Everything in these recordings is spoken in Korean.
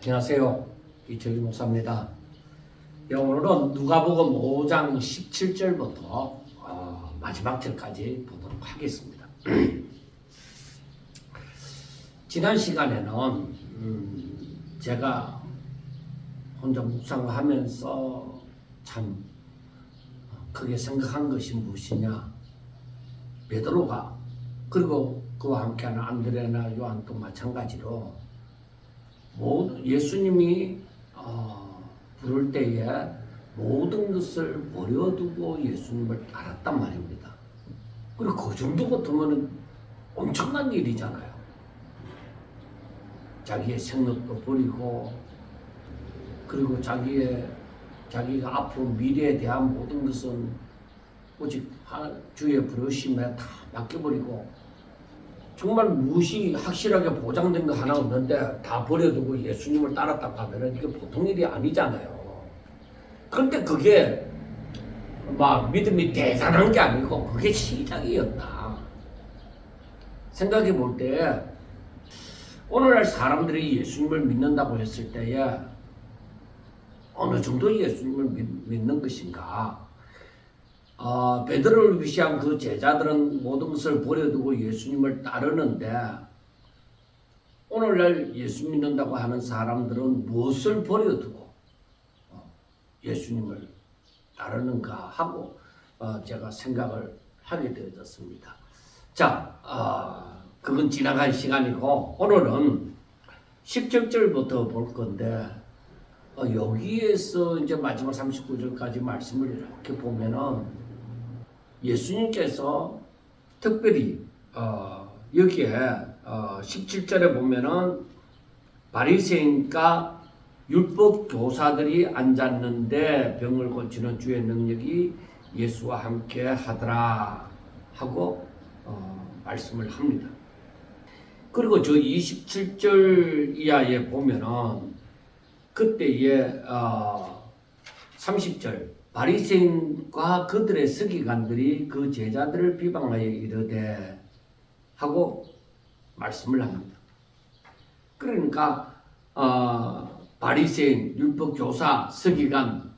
안녕하세요. 이철규 목사입니다. 오늘은 누가복음 5장 17절부터 마지막 절까지 보도록 하겠습니다. 지난 시간에는 제가 혼자 묵상을 하면서 참 크게 생각한 것이 무엇이냐, 베드로가 그리고 그와 함께하는 안드레나 요한도 마찬가지로 모든 예수님이 부를 때에 모든 것을 버려두고 예수님을 따랐단 말입니다. 그리고 그 정도 같으면 엄청난 일이잖아요. 자기의 생각도 버리고, 그리고 자기가 앞으로 미래에 대한 모든 것은 오직 주의 부르심에 다 맡겨버리고, 정말 무엇이 확실하게 보장된 거 하나 없는데 다 버려두고 예수님을 따랐다고 하면 이게 보통 일이 아니잖아요. 그런데 그게 막 믿음이 대단한 게 아니고 그게 시작이었다. 생각해 볼 때 오늘날 사람들이 예수님을 믿는다고 했을 때에 어느 정도 예수님을 믿는 것인가? 베드로를 위시한 그 제자들은 모든 것을 버려두고 예수님을 따르는데, 오늘날 예수 믿는다고 하는 사람들은 무엇을 버려두고 예수님을 따르는가 하고 제가 생각을 하게 되어졌습니다. 자, 그건 지나간 시간이고 오늘은 17절부터 볼 건데, 여기에서 이제 마지막 39절까지 말씀을 이렇게 보면은 예수님께서 특별히 여기에 17절에 보면은 바리새인과 율법 교사들이 앉았는데 병을 고치는 주의 능력이 예수와 함께 하더라 하고 말씀을 합니다. 그리고 저 27절 이하에 보면은 그때의 30절 바리새인과 그들의 서기관들이 그 제자들을 비방하여 이르되 하고 말씀을 합니다. 그러니까 바리새인, 율법교사, 서기관,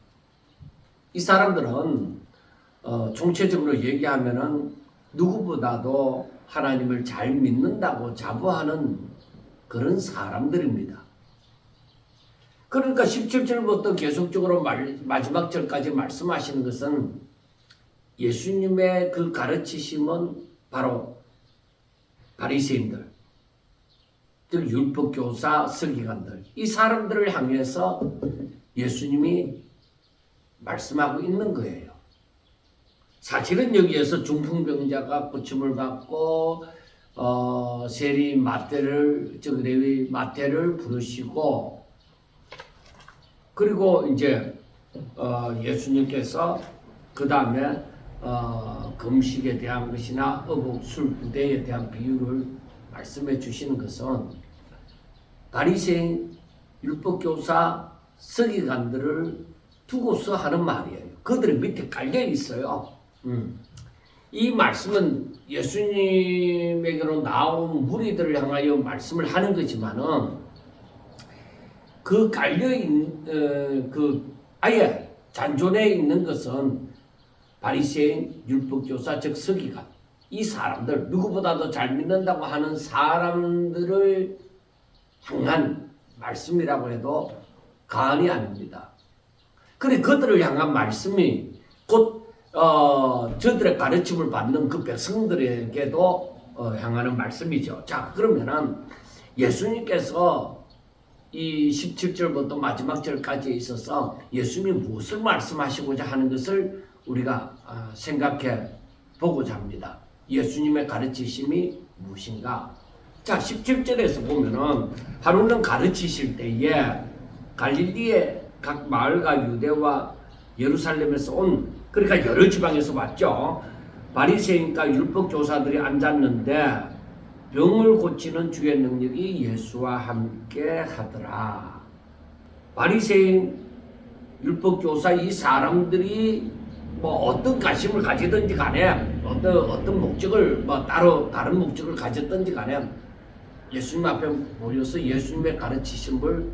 이 사람들은 총체적으로 얘기하면은 누구보다도 하나님을 잘 믿는다고 자부하는 그런 사람들입니다. 그러니까 17절부터 계속적으로 마지막 절까지 말씀하시는 것은 예수님의 그 가르치심은 바로 바리새인들, 즉 율법교사, 서기관들, 이 사람들을 향해서 예수님이 말씀하고 있는 거예요. 사실은 여기에서 중풍병자가 고침을 받고 세리 마태를, 즉 레위 마태를 부르시고, 그리고 이제 예수님께서 그 다음에 금식에 대한 것이나 어복 술 부대에 대한 비유를 말씀해 주시는 것은 바리새인, 율법교사, 서기관들을 두고서 하는 말이에요. 그들의 밑에 깔려 있어요. 이 말씀은 예수님에게로 나온 무리들을 향하여 말씀을 하는 거지만은 그 깔려있는, 아예 잔존에 있는 것은 바리새인, 율법교사, 즉 서기관, 이 사람들, 누구보다도 잘 믿는다고 하는 사람들을 향한 말씀이라고 해도 과언이 아닙니다. 그래, 그들을 향한 말씀이 곧 저들의 가르침을 받는 그 백성들에게도 향하는 말씀이죠. 자, 그러면은 예수님께서 이 17절부터 마지막 절까지 있어서 예수님이 무엇을 말씀하시고자 하는 것을 우리가 생각해 보고자 합니다. 예수님의 가르치심이 무엇인가? 자, 17절에서 보면은 하루는 가르치실 때에 갈릴리의 각 마을과 유대와 예루살렘에서 온, 그러니까 여러 지방에서 왔죠. 바리새인과 율법교사들이 앉았는데 병을 고치는 주의 능력이 예수와 함께 하더라. 바리새인, 율법교사 이 사람들이 뭐 어떤 관심을 가지든지 간에 어떤 목적을 따로 다른 목적을 가졌든지 간에 예수님 앞에 모여서 예수님의 가르치심을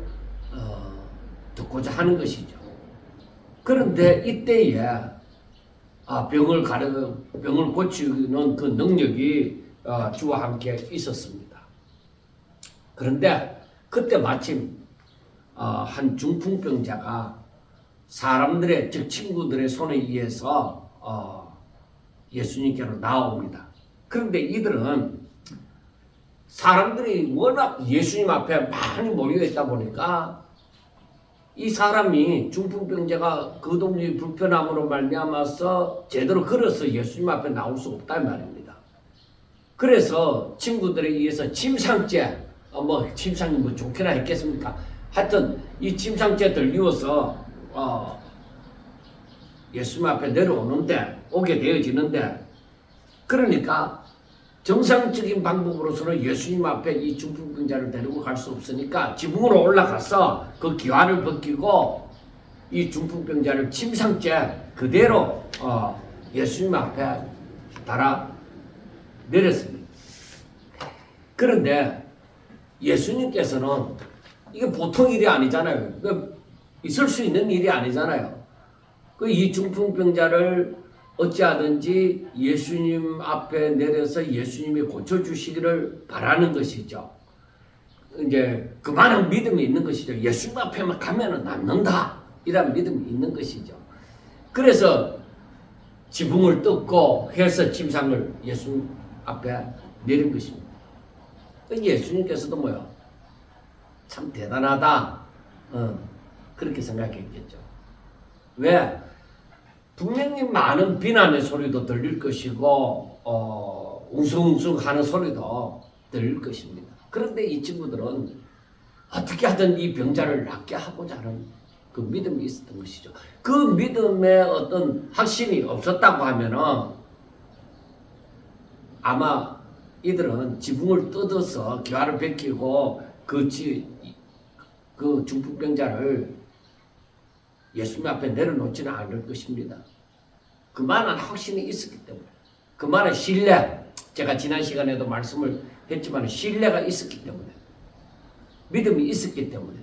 듣고자 하는 것이죠. 그런데 이때에 병을 고치는 그 능력이 주와 함께 있었습니다. 그런데 그때 마침 한 중풍병자가 사람들의 즉 친구들의 손에 의해서 예수님께로 나옵니다. 그런데 이들은 사람들이 워낙 예수님 앞에 많이 모여 있다 보니까 이 사람이 중풍병자가 거동이 불편함으로 말미암아서 제대로 걸어서 예수님 앞에 나올 수 없다 말입니다. 그래서 친구들에 의해서 침상째 침상이 뭐 좋게나 했겠습니까? 하여튼 이 침상째 들리워서 예수님 앞에 오게 되어지는데, 그러니까 정상적인 방법으로서는 예수님 앞에 이 중풍병자를 데리고 갈 수 없으니까 지붕으로 올라가서 그 기와를 벗기고 이 중풍병자를 침상째 그대로 예수님 앞에 달아 내렸습니다. 그런데 예수님께서는 이게 보통 일이 아니잖아요. 있을 수 있는 일이 아니잖아요. 이 중풍병자를 어찌하든지 예수님 앞에 내려서 예수님이 고쳐주시기를 바라는 것이죠. 이제 그만한 믿음이 있는 것이죠. 예수님 앞에만 가면은 낫는다, 이런 믿음이 있는 것이죠. 그래서 지붕을 뜯고 해서 침상을 예수님 앞에 내린 것입니다. 예수님께서도 참 대단하다, 그렇게 생각했겠죠. 왜? 분명히 많은 비난의 소리도 들릴 것이고 웅숭웅숭 하는 소리도 들릴 것입니다. 그런데 이 친구들은 어떻게 하든 이 병자를 낫게 하고자 하는 그 믿음이 있었던 것이죠. 그 믿음에 어떤 확신이 없었다고 하면은 아마 이들은 지붕을 뜯어서 기와를 벗기고 그 중풍병자를 예수님 앞에 내려놓지는 않을 것입니다. 그만한 확신이 있었기 때문에, 그만한 신뢰, 제가 지난 시간에도 말씀을 했지만 신뢰가 있었기 때문에, 믿음이 있었기 때문에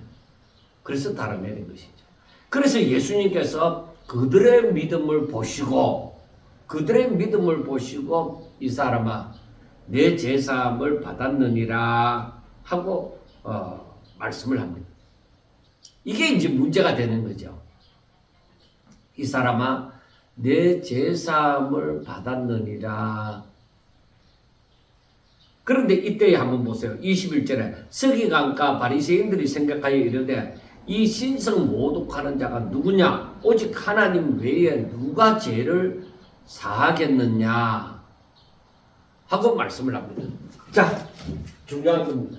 그래서 달아내린 것이죠. 그래서 예수님께서 그들의 믿음을 보시고 이 사람아 내 제사함을 받았느니라 하고 말씀을 합니다. 이게 이제 문제가 되는 거죠. 이 사람아 내 제사함을 받았느니라. 그런데 이때에 한번 보세요. 21절에 서기관과 바리새인들이 생각하여 이르되 이 신성 모독하는 자가 누구냐? 오직 하나님 외에 누가 죄를 사하겠느냐? 하고 말씀을 합니다. 자, 중요한 겁니다.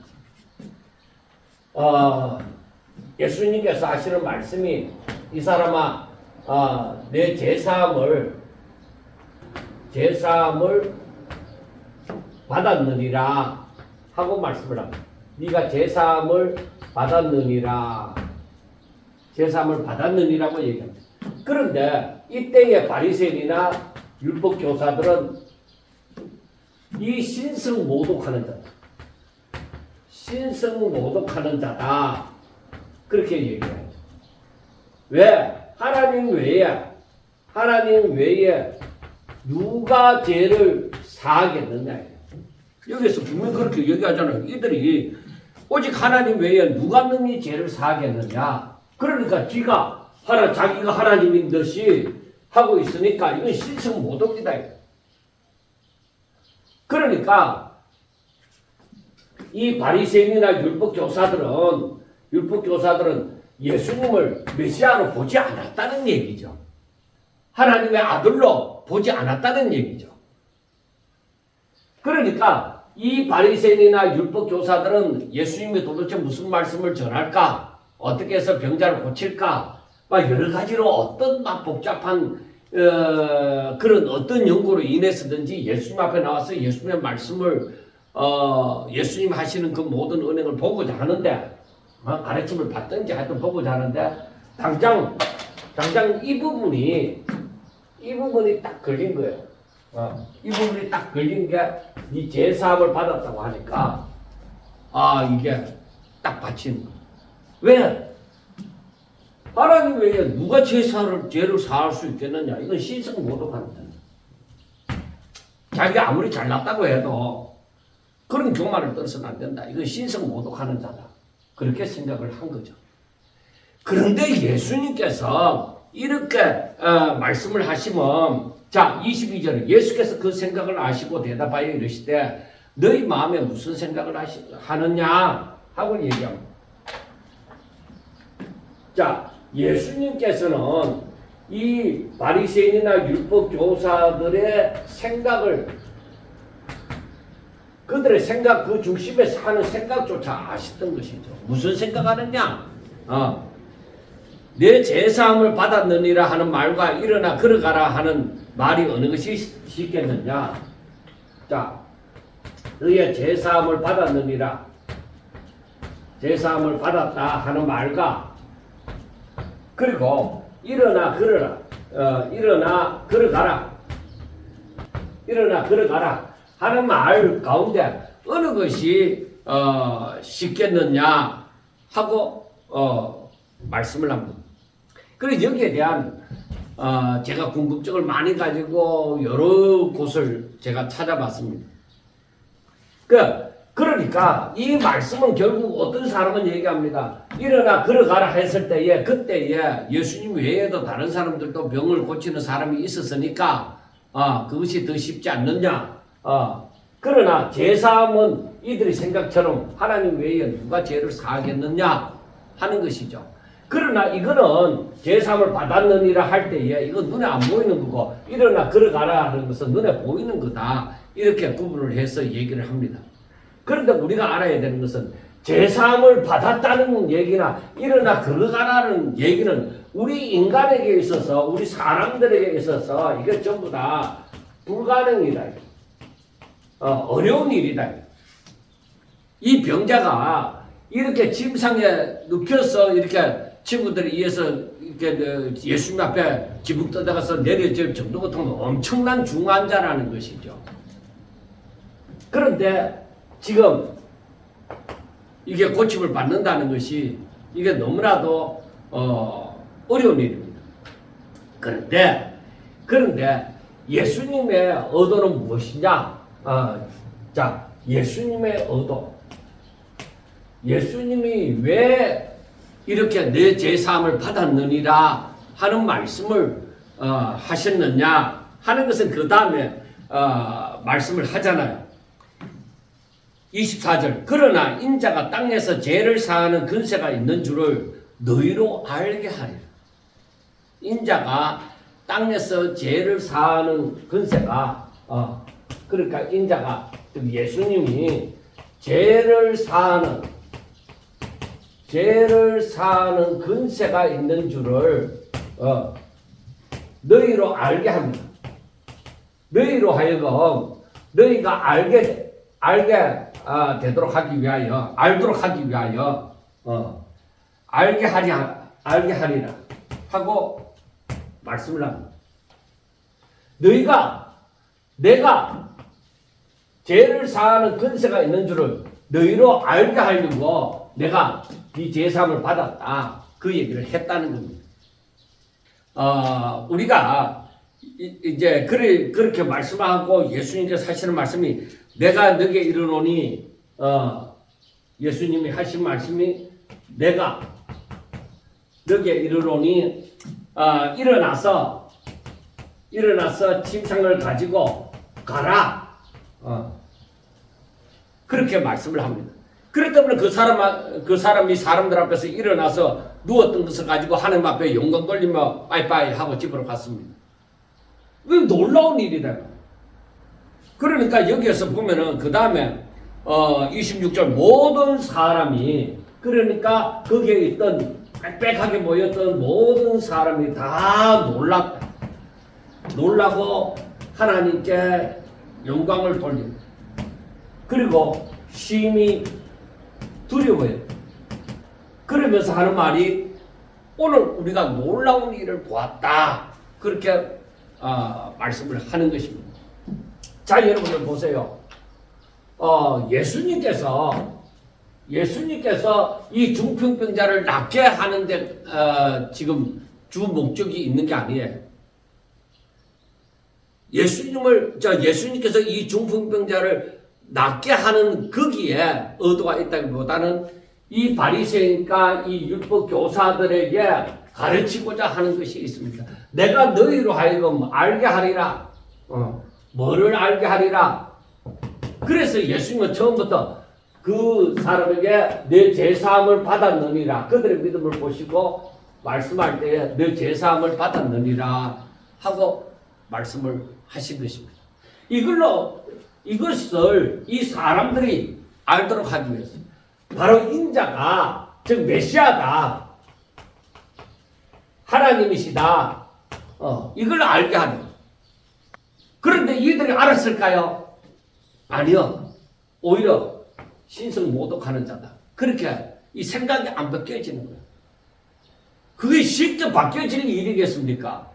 예수님께서 하시는 말씀이 이 사람아 내 제사함을 받았느니라 하고 말씀을 합니다. 네가 제사함을 받았느니라고 얘기합니다. 그런데 이때의 바리새인이나 율법교사들은 이 신성 모독하는 자다 그렇게 얘기해요. 왜? 하나님 외에 누가 죄를 사하겠느냐. 여기서 분명히 그렇게 얘기하잖아요. 이들이 오직 하나님 외에 누가 능히 죄를 사하겠느냐. 그러니까 자기가 하나님인 듯이 하고 있으니까 이건 신성 모독이다. 그러니까 이 바리새인이나 율법교사들은 예수님을 메시아로 보지 않았다는 얘기죠. 하나님의 아들로 보지 않았다는 얘기죠. 그러니까 이 바리새인이나 율법교사들은 예수님이 도대체 무슨 말씀을 전할까? 어떻게 해서 병자를 고칠까? 막 여러 가지로 어떤 막 복잡한 그런 어떤 연구로 인해서든지 예수님 앞에 나와서 예수님의 말씀을 예수님 하시는 그 모든 은행을 보고자 하는데, 가르침을 받든지 하여튼 보고자 하는데 당장 이 부분이 딱 걸린 거예요. 이 부분이 딱 걸린 게 이 제사함을 받았다고 하니까 이게 딱 받치는 거예요. 왜? 하나님 외에 누가 죄를 사할 수 있겠느냐? 이건 신성 모독하는 거야. 자기가 아무리 잘났다고 해도 그런 교만을 떨어서는 안 된다. 이건 신성 모독하는 자다. 그렇게 생각을 한 거죠. 그런데 예수님께서 이렇게 말씀을 하시면 자 22절에 예수께서 그 생각을 아시고 대답하여 이르시되 너희 마음에 무슨 생각을 하느냐 하고 얘기합니다. 자 예수님께서는 이 바리새인이나 율법 교사들의 생각을 그들의 생각 그 중심에서 하는 생각조차 아시던 것이죠. 무슨 생각하느냐? 내 제사함을 받았느니라 하는 말과 일어나 걸어가라 하는 말이 어느 것이 쉽겠느냐? 자, 너의 제사함을 받았느니라 제사함을 받았다 하는 말과 그리고 일어나 걸어라 일어나 걸어가라 하는 말 가운데 어느 것이 쉽겠느냐 하고 말씀을 합니다. 그래서 여기에 대한 제가 궁금증을 많이 가지고 여러 곳을 제가 찾아봤습니다. 그러니까 이 말씀은 결국 어떤 사람은 얘기합니다. 일어나 걸어가라 했을 때에 그때에 예수님 외에도 다른 사람들도 병을 고치는 사람이 있었으니까 그것이 더 쉽지 않느냐. 그러나 제사함은 이들의 생각처럼 하나님 외에 누가 죄를 사하겠느냐 하는 것이죠. 그러나 이거는 제사함을 받았느니라 할 때에 이건 눈에 안 보이는 거고 일어나 걸어가라 하는 것은 눈에 보이는 거다. 이렇게 구분을 해서 얘기를 합니다. 그런데 우리가 알아야 되는 것은 제사함을 받았다는 얘기나 일어나 걸어가라는 얘기는 우리 인간에게 있어서 우리 사람들에게 있어서 이게 전부 다 불가능이다. 어려운 일이다. 이 병자가 이렇게 침상에 눕혀서 이렇게 친구들에 의해서 이렇게 예수님 앞에 지붕 떠다가서 내려질 정도 같으면 엄청난 중환자라는 것이죠. 그런데 지금 이게 고침을 받는다는 것이 이게 너무나도 어려운 일입니다. 그런데 예수님의 의도는 무엇이냐? 자, 예수님의 의도. 예수님이 왜 이렇게 내 제사함을 받았느니라 하는 말씀을 하셨느냐 하는 것은 그 다음에 말씀을 하잖아요. 24절 그러나 인자가 땅에서 죄를 사하는 근세가 있는 줄을 너희로 알게 하리라. 인자가 땅에서 죄를 사하는 근세가 그러니까 인자가 예수님이 죄를 사하는 근세가 있는 줄을 너희로 알게 합니다. 너희로 하여금 너희가 알게 되도록 하기 위하여 알도록 하기 위하여 알게 하리라 하고 말씀을 합니다. 내가 죄를 사하는 근세가 있는 줄을 너희로 알게 하려고 내가 이 제사함을 받았다. 그 얘기를 했다는 겁니다. 우리가 이제 그렇게 말씀하고 예수님께서 하시는 말씀이 내가 너에게 이르노니 예수님이 하신 말씀이 내가 너에게 이르노니 일어나서 침상을 가지고 가라. 그렇게 말씀을 합니다. 그렇기 때문에 그 사람이 사람들 앞에서 일어나서 누웠던 것을 가지고 하나님 앞에 영광 돌리며 빠이빠이 하고 집으로 갔습니다. 이건 놀라운 일이다. 그러니까 여기에서 보면은 그 다음에 26절 모든 사람이 그러니까 거기에 있던 빽빽하게 모였던 모든 사람이 다 놀랐다. 놀라고 하나님께 영광을 돌립니다. 그리고 심히 두려워요. 그러면서 하는 말이 오늘 우리가 놀라운 일을 보았다. 그렇게 말씀을 하는 것입니다. 자, 여러분들 보세요. 예수님께서 예수님께서 이 중풍병자를 낫게 하는데 지금 주 목적이 있는 게 아니에요. 예수님께서 이 중풍병자를 낫게 하는 거기에 의도가 있다기보다는 이 바리새인과 이 율법 교사들에게 가르치고자 하는 것이 있습니다. 내가 너희로 하여금 알게 하리라. 뭐를 알게 하리라. 그래서 예수님은 처음부터 그 사람에게 내 죄사함을 받았느니라. 그들의 믿음을 보시고 말씀할 때에 내 죄사함을 받았느니라 하고 말씀을 하신 것입니다. 이것을 이 사람들이 알도록 하기 위해서 바로 인자가 즉 메시아다. 하나님이시다. 이걸 알게 하는. 그런데 이들이 알았을까요? 아니요. 오히려 신성 모독하는 자다. 그렇게 이 생각이 안 바뀌어지는 거예요. 그게 쉽게 바뀌어지는 일이겠습니까?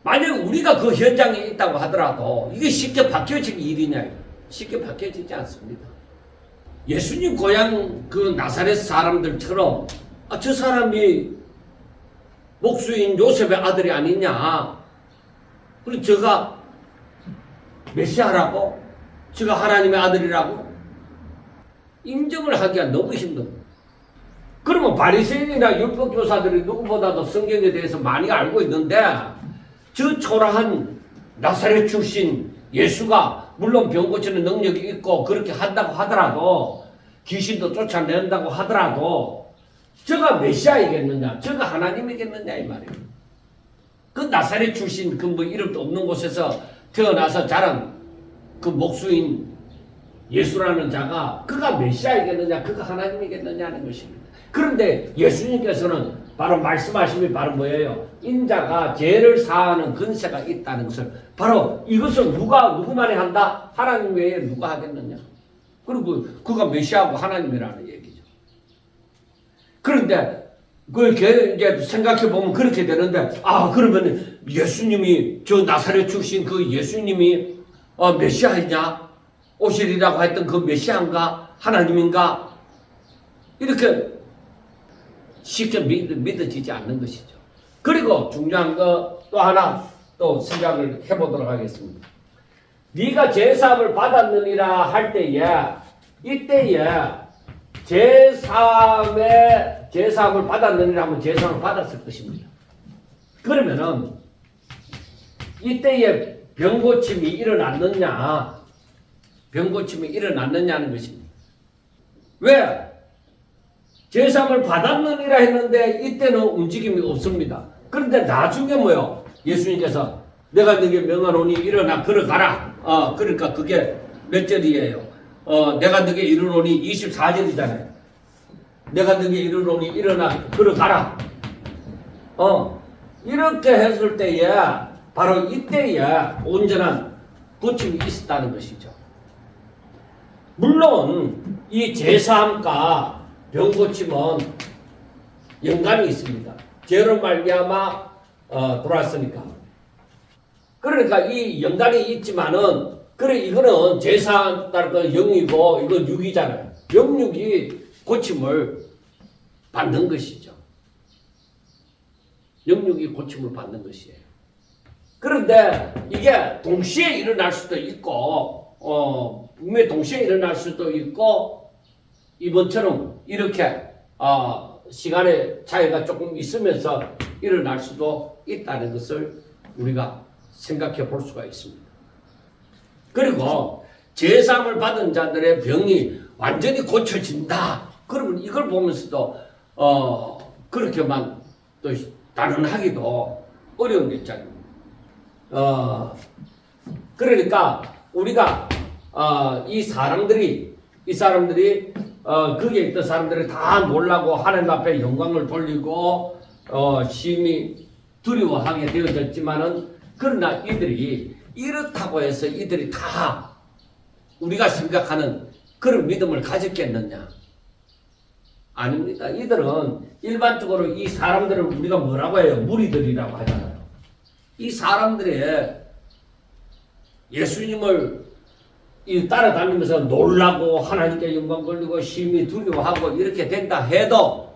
만약 우리가 그 현장에 있다고 하더라도 이게 쉽게 바뀌어지는 일이냐? 쉽게 바뀌어지지 않습니다. 예수님 고향 그 나사렛 사람들처럼 저 사람이 목수인 요셉의 아들이 아니냐? 그리고 저가 메시아라고? 저가 하나님의 아들이라고? 인정을 하기가 너무 힘든 거예요. 그러면 바리새인이나 율법교사들이 누구보다도 성경에 대해서 많이 알고 있는데 저 초라한 나사렛 출신 예수가 물론 병 고치는 능력이 있고 그렇게 한다고 하더라도 귀신도 쫓아낸다고 하더라도 저가 메시아이겠느냐? 저가 하나님이겠느냐? 이 말이에요. 그 나사렛 출신 그 뭐 이름도 없는 곳에서 태어나서 자란 그 목수인 예수라는 자가 그가 메시아이겠느냐? 그가 하나님이겠느냐? 하는 것입니다. 그런데 예수님께서는 바로 말씀하심이 바로 뭐예요? 인자가 죄를 사하는 근세가 있다는 것을 바로 이것을 누구만이 한다? 하나님 외에 누가 하겠느냐? 그리고 그가 메시아고 하나님이라는 얘기죠. 그런데 그걸 이제 생각해 보면 그렇게 되는데 그러면 예수님이 저 나사렛 출신 그 예수님이 메시아이냐? 오시리라고 했던 그 메시아인가? 하나님인가? 이렇게 쉽게 믿어지지 않는 것이죠. 그리고 중요한 거 또 하나 또 생각을 해보도록 하겠습니다. 네가 제사함을 받았느니라 할 때에 이때에 제사함을 받았느니라 하면 제사함을 받았을 것입니다. 그러면은 이때에 병고침이 일어났느냐는 것입니다. 왜? 제사함을 받았느니라 했는데 이때는 움직임이 없습니다. 그런데 나중에 뭐요? 예수님께서 내가 너에게 명하노니 일어나 걸어가라. 그러니까 그게 몇 절이에요? 내가 너에게 이르노니 24절이잖아요. 내가 너에게 이르노니 일어나 걸어가라. 이렇게 했을 때에 바로 이때에 온전한 고침이 있었다는 것이죠. 물론 이 제사함과 병고침은 연관이 있습니다. 죄로 말미암아 돌아왔으니까. 그러니까 이 연관이 있지만은 이거는 제사 따른 영이고 이건 육이잖아요. 영육이 고침을 받는 것이죠. 영육이 고침을 받는 것이에요. 그런데 이게 동시에 일어날 수도 있고 분명히 동시에 일어날 수도 있고 이번처럼 이렇게 시간의 차이가 조금 있으면서 일어날 수도 있다는 것을 우리가 생각해 볼 수가 있습니다. 그리고 제사함을 받은 자들의 병이 완전히 고쳐진다. 그러면 이걸 보면서도 그렇게만 또 단언하기도 어려운 입장입니다. 그러니까 우리가 이 사람들이 거기에 있던 사람들이 다 놀라고 하나님 앞에 영광을 돌리고 심히 두려워하게 되어졌지만은 그러나 이들이 이렇다고 해서 이들이 다 우리가 생각하는 그런 믿음을 가졌겠느냐? 아닙니다. 이들은 일반적으로 이 사람들을 우리가 뭐라고 해요? 무리들이라고 하잖아요. 이 사람들의 예수님을 이 따라다니면서 놀라고 하나님께 영광 돌리고 심히 두려워하고 이렇게 된다 해도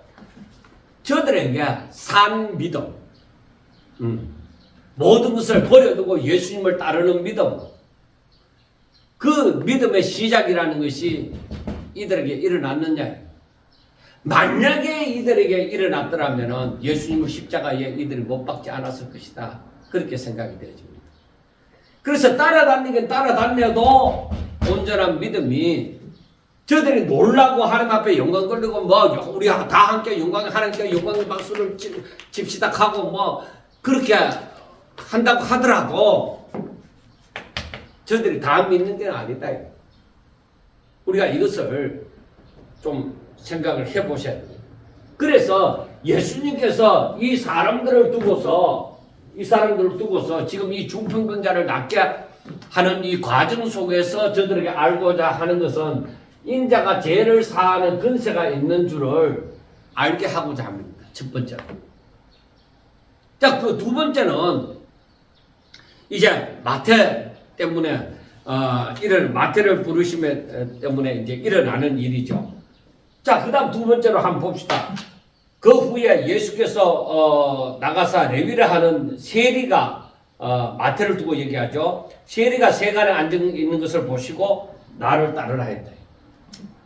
저들에게 산 믿음, 모든 것을 버려두고 예수님을 따르는 믿음, 그 믿음의 시작이라는 것이 이들에게 일어났느냐. 만약에 이들에게 일어났더라면 예수님을 십자가에 이들이 못 박지 않았을 것이다. 그렇게 생각이 되어집니다. 그래서 따라다니긴 따라다녀도 온전한 믿음이 저들이 놀라고 하나님 앞에 영광 돌리고 우리 다 함께 하나님께 영광의 박수를 칩시다 하고 그렇게 한다고 하더라도 저들이 다 믿는 데는 아니다. 우리가 이것을 좀 생각을 해보셔야 돼요. 그래서 예수님께서 이 사람들을 두고서 지금 이 중풍병자를 낫게 하는 이 과정 속에서 저들에게 알고자 하는 것은 인자가 죄를 사하는 근세가 있는 줄을 알게 하고자 합니다. 첫 번째로. 자, 그 두 번째는 이제 마태 때문에 마태를 부르심에 때문에 이제 일어나는 일이죠. 자, 그 다음 두 번째로 한번 봅시다. 그 후에 예수께서 나가사 레위를 하는 세리가 마태를 두고 얘기하죠. 세리가 세간에 앉아 있는 것을 보시고 나를 따르라 했다.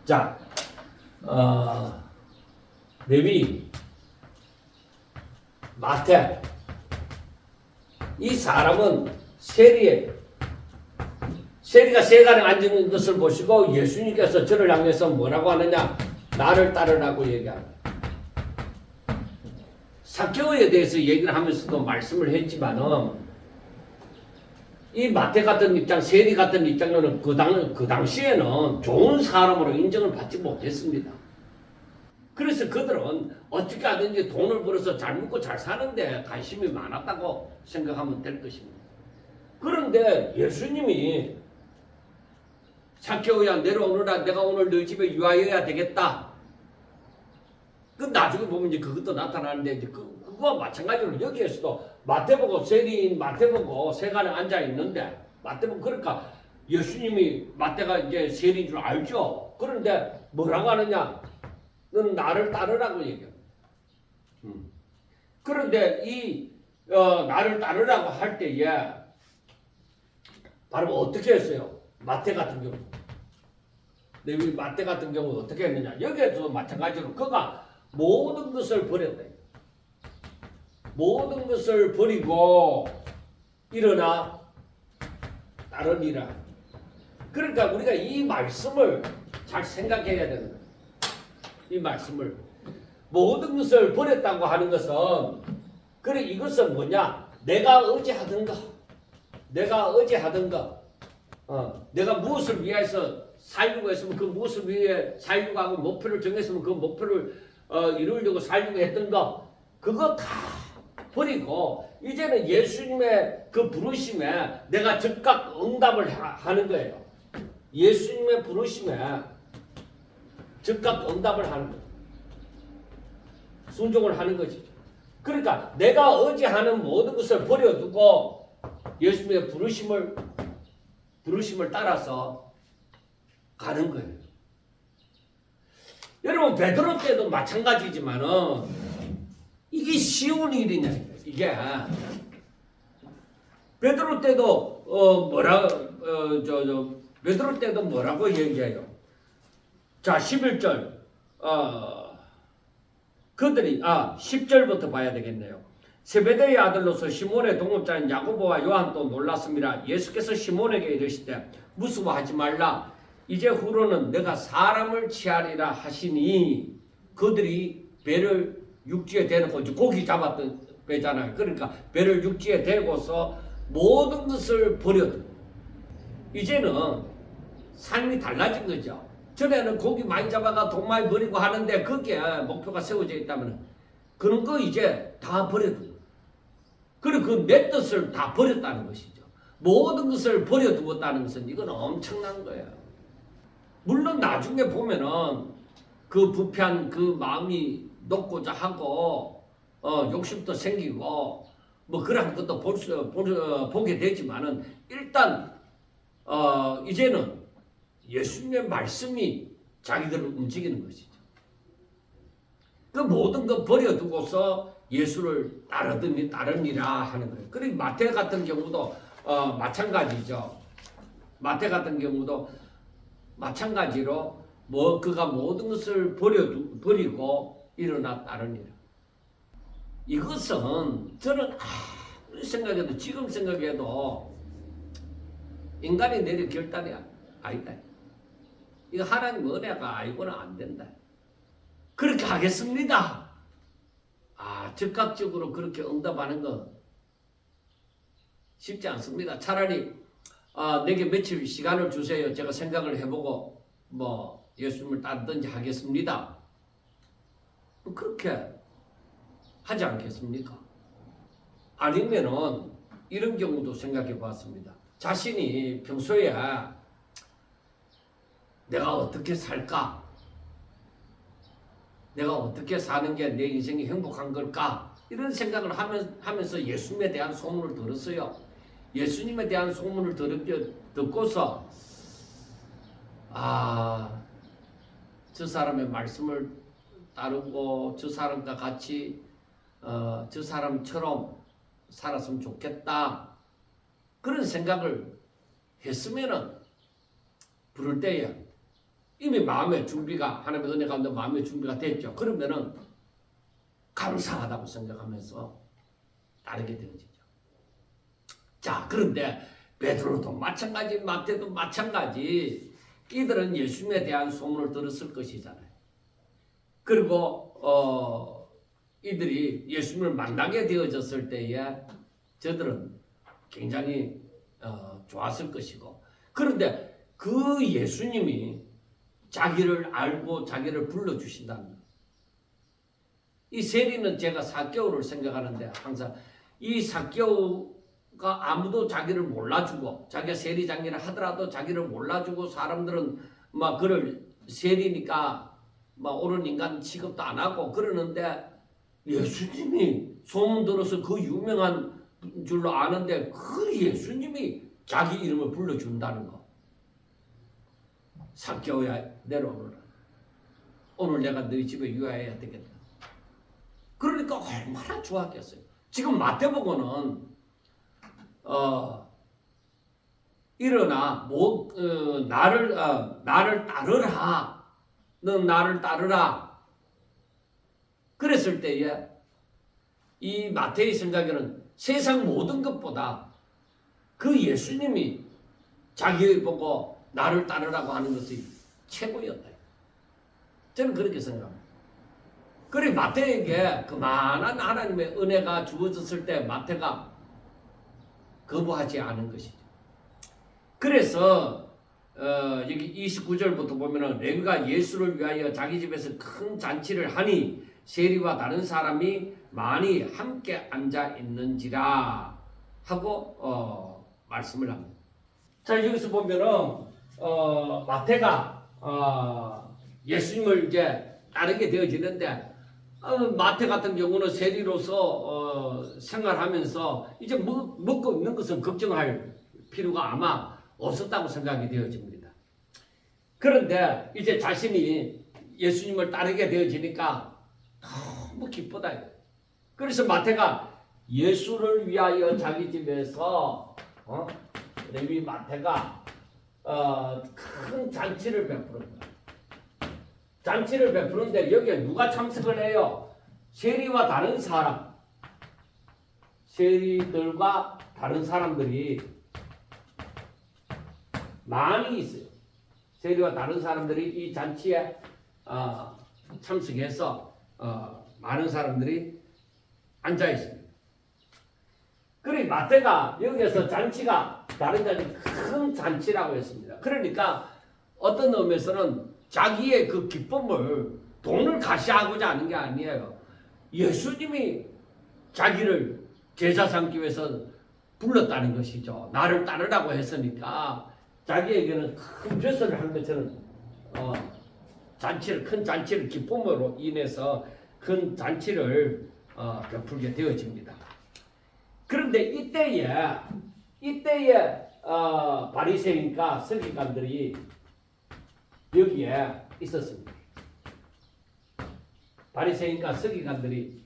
자, 레위, 마태, 이 사람은 세리예요. 세리가 세간에 앉아 있는 것을 보시고 예수님께서 저를 향해서 뭐라고 하느냐? 나를 따르라고 얘기합니다. 삭개오에 대해서 얘기를 하면서도 말씀을 했지만은 이 마태 같은 입장, 세리 같은 입장로는 그 당시에는 좋은 사람으로 인정을 받지 못했습니다. 그래서 그들은 어떻게 하든지 돈을 벌어서 잘 먹고 잘 사는데 관심이 많았다고 생각하면 될 것입니다. 그런데 예수님이 삭개오야 내려오너라, 내가 오늘 너희 집에 유하여야 되겠다. 그 나중에 보면 이제 그것도 나타나는데 이제 그거와 마찬가지로 여기에서도 마태보고 세리인 마태보고 세간에 앉아 있는데 마태보고 그러니까 예수님이 마태가 이제 세리인 줄 알죠. 그런데 뭐라고 하느냐? 너는 나를 따르라고 얘기합니다. 그런데 이 나를 따르라고 할 때에 바로 어떻게 했어요? 마태 같은 경우, 레위 마태 같은 경우 어떻게 했느냐? 여기에도 마찬가지로 그가 모든 것을 버렸다. 모든 것을 버리고 일어나 따르니라. 그러니까 우리가 이 말씀을 잘 생각해야 되는 거예요. 이 말씀을 모든 것을 버렸다고 하는 것은 그래 이것은 뭐냐? 내가 의지하던 거, 내가 무엇을 위해서 살려고 했으면 그 무엇을 위해 살려고 하고 목표를 정했으면 그 목표를 이루려고 살려고 했던 거 그거 다 버리고 이제는 예수님의 그 부르심에 내가 즉각 응답을 하는 거예요. 예수님의 부르심에 즉각 응답을 하는 거예요. 순종을 하는 것이죠. 그러니까 내가 의지하는 모든 것을 버려두고 예수님의 부르심을 따라서 가는 거예요. 여러분 베드로 때도 마찬가지지만은 이게 쉬운 일이냐 이게 베드로 때도 베드로 때도 뭐라고 얘기해요? 자 11절 그들이 10절부터 봐야 되겠네요. 세베대의 아들로서 시몬의 동업자인 야고보와 요한도 놀랐습니다. 예수께서 시몬에게 이르시되 무수하지 말라. 이제 후로는 내가 사람을 취하리라 하시니 그들이 배를 육지에 대놓고 고기 잡았던 배잖아요. 그러니까 배를 육지에 대고서 모든 것을 버려두고 이제는 삶이 달라진 거죠. 전에는 고기 많이 잡아가 돈 많이 버리고 하는데 거기에 목표가 세워져 있다면 그런 거 이제 다 버려두고 그리고 그 내 뜻을 다 버렸다는 것이죠. 모든 것을 버려두었다는 것은 이건 엄청난 거예요. 물론 나중에 보면은 그 부패한 그 마음이 녹고자 하고 욕심도 생기고 뭐 그런 것도 보게 되지만은 일단 이제는 예수님의 말씀이 자기들을 움직이는 것이죠. 그 모든 거 버려두고서 예수를 따르니라 하는 거예요. 그리고 마태 같은 경우도 마찬가지죠. 마태 같은 경우도 마찬가지로 그가 모든 것을 버리고 일어나 따르니라. 이것은 저는 아무리 생각해도 지금 생각해도 인간이 내릴 결단이 아니다. 이거 하나님 은혜가 아니고는 안 된다. 그렇게 하겠습니다. 즉각적으로 그렇게 응답하는 건 쉽지 않습니다. 차라리 내게 며칠 시간을 주세요. 제가 생각을 해보고 예수님을 따르든지 하겠습니다. 그렇게 하지 않겠습니까? 아니면은 이런 경우도 생각해 봤습니다. 자신이 평소에 내가 어떻게 살까? 내가 어떻게 사는 게 내 인생이 행복한 걸까? 이런 생각을 하면서 예수님에 대한 소문을 들었어요. 예수님에 대한 소문을 듣고서 저 사람의 말씀을 따르고 저 사람과 같이 저 사람처럼 살았으면 좋겠다. 그런 생각을 했으면은 부를 때에 이미 마음의 준비가 하나님의 은혜 가운데 마음의 준비가 됐죠. 그러면은 감사하다고 생각하면서 따르게 되어지죠. 자, 그런데 베드로도 마찬가지, 마태도 마찬가지. 이들은 예수님에 대한 소문을 들었을 것이잖아요. 그리고 이들이 예수님을 만나게 되어졌을 때에 저들은 굉장히 좋았을 것이고, 그런데 그 예수님이 자기를 알고 자기를 불러주신다는 거예요. 이 세리는 제가 사개오를 생각하는데 항상 이 사개오가 아무도 자기를 몰라주고 자기가 세리장이라 하더라도 자기를 몰라주고 사람들은 그를 세리니까 옳은 인간 취급도 안 하고 그러는데 예수님이 소문 들어서 그 유명한 줄로 아는데 그 예수님이 자기 이름을 불러준다는 거. 사개오야 내려오너라. 오늘 내가 너희 집에 유하여야 되겠다. 그러니까 얼마나 좋았겠어요. 지금 마태복음은 일어나 나를 따르라. 넌 나를 따르라. 그랬을 때에 이 마태의 생각에는 세상 모든 것보다 그 예수님이 자기 보고 나를 따르라고 하는 것이 최고였다. 저는 그렇게 생각합니다. 그리고 마태에게 그만한 하나님의 은혜가 주어졌을 때 마태가 거부하지 않은 것이죠. 그래서 여기 29절부터 보면은 레위가 예수를 위하여 자기 집에서 큰 잔치를 하니 세리와 다른 사람이 많이 함께 앉아 있는지라 하고 말씀을 합니다. 자, 여기서 보면은 마태가 예수님을 이제 따르게 되어지는데 마태 같은 경우는 세리로서 생활하면서 이제 먹고 있는 것은 걱정할 필요가 아마 없었다고 생각이 되어집니다. 그런데 이제 자신이 예수님을 따르게 되어지니까 너무 기쁘다. 그래서 마태가 예수를 위하여 자기 집에서 레위 마태가 큰 잔치를 베푸는 거야. 잔치를 베푸는데 여기에 누가 참석을 해요? 세리와 다른 사람, 세리들과 다른 사람들이 많이 있어요. 세리와 다른 사람들이 이 잔치에 참석해서 많은 사람들이 앉아 있습니다. 그리고 마태가 여기에서 잔치가 다른 잔치 큰 잔치라고 했습니다. 그러니까 어떤 의미에서는 자기의 그 기쁨을 돈을 가시하고자 하는 게 아니에요. 예수님이 자기를 제자 삼기 위해서 불렀다는 것이죠. 나를 따르라고 했으니까 자기에게는 큰 벼슬을 한 것처럼 큰 잔치를 기쁨으로 인해서 큰 잔치를 베풀게 되어집니다. 그런데 이때에 바리새인과 서기관들이 여기에 있었습니다. 바리새인과 서기관들이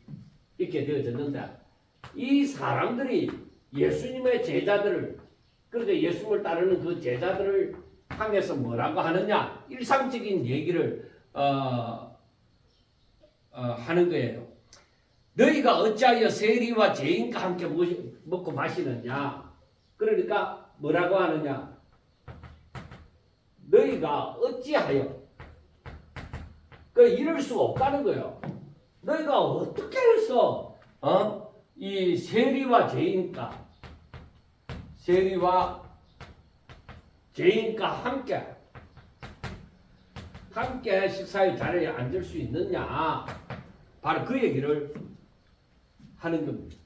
있게 되어졌는데 이 사람들이 예수님의 제자들을 그러니까 예수님을 따르는 그 제자들을 향해서 뭐라고 하느냐 일상적인 얘기를 하는 거예요. 너희가 어찌하여 세리와 죄인과 함께 먹고 마시느냐. 그러니까 뭐라고 하느냐. 너희가 어찌하여 이럴 수가 없다는 거예요. 너희가 어떻게 해서 이 세리와 죄인과 함께 식사의 자리에 앉을 수 있느냐. 바로 그 얘기를 하는 겁니다.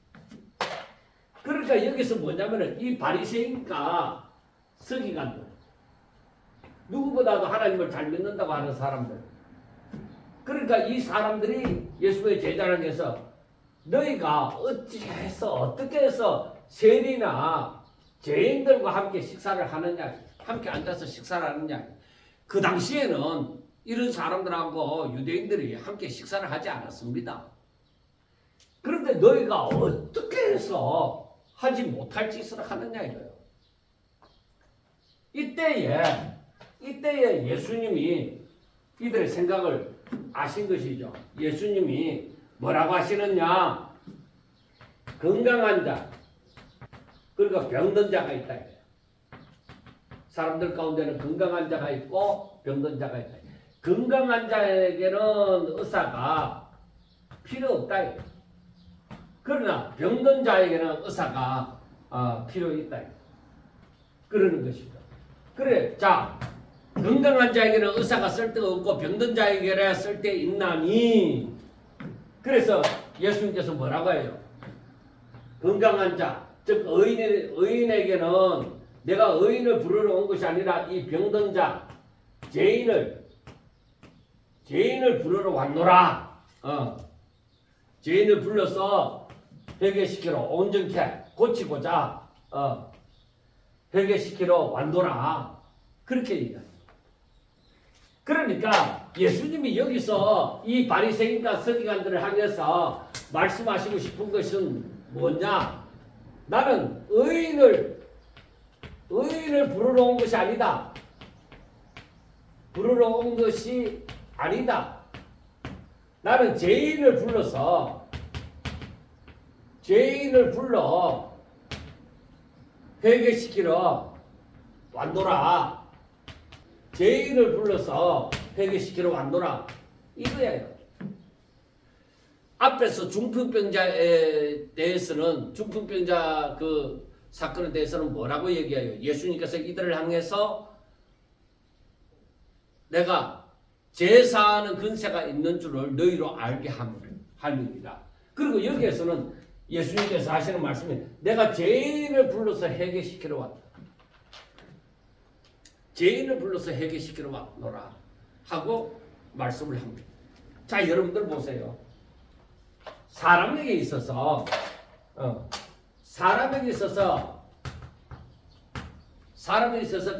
그러니까 여기서 뭐냐면은 이 바리새인과 서기관들 누구보다도 하나님을 잘 믿는다고 하는 사람들 그러니까 이 사람들이 예수의 제자를 해서 너희가 어떻게 해서 세리나 죄인들과 함께 식사를 하느냐 함께 앉아서 식사를 하느냐 그 당시에는 이런 사람들하고 유대인들이 함께 식사를 하지 않았습니다. 그런데 너희가 어떻게 해서 하지 못할 짓을 하느냐 이거예요. 이때에 예수님이 이들의 생각을 아신 것이죠. 예수님이 뭐라고 하시느냐. 건강한 자, 그러니까 병든 자가 있다. 사람들 가운데는 건강한 자가 있고 병든 자가 있다. 건강한 자에게는 의사가 필요 없다. 그러나 병든 자에게는 의사가 필요 있다. 그러는 것입니다. 그래, 자, 건강한 자에게는 의사가 쓸데가 없고 병든 자에게는 쓸데 있나니. 그래서 예수님께서 뭐라고 해요? 건강한 자, 즉 의인에게는 내가 의인을 부르러 온 것이 아니라 이 병든 자, 죄인을 부르러 왔노라. 죄인을 불러서 회개시키러 온전케 고치고자 회개시키러 왔노라. 그렇게 얘기해요. 그러니까 예수님이 여기서 이 바리새인과 서기관들을 향해서 말씀하시고 싶은 것은 뭐냐? 나는 의인을 부르러 온 것이 아니다. 부르러 온 것이 아니다. 나는 죄인을 불러 회개시키러 왔노라. 죄인을 불러서 회개시키러 왔노라. 이거예요. 앞에서 중풍병자에 대해서는 중풍병자 그 사건에 대해서는 뭐라고 얘기해요? 예수님께서 이들을 향해서 내가 제사하는 근세가 있는 줄을 너희로 알게 함입니다. 그리고 여기에서는 예수님께서 하시는 말씀이 내가 죄인을 불러서 회개시키러 왔다. 죄인을 불러서 회개시키러 왔노라 하고 말씀을 합니다. 자, 여러분들 보세요. 사람에게 있어서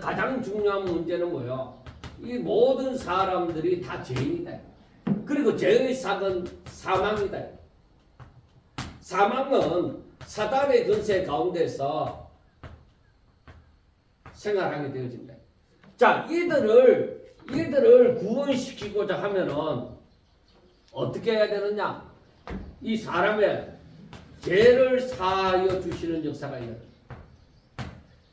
가장 중요한 문제는 뭐예요? 이 모든 사람들이 다 죄인이다. 그리고 죄의 삭은 사망이다. 사망은 사단의 근세 가운데서 생활하게 되어진다. 자, 이들을 구원시키고자 하면은 어떻게 해야 되느냐? 이 사람의 죄를 사하여 주시는 역사가 있어요.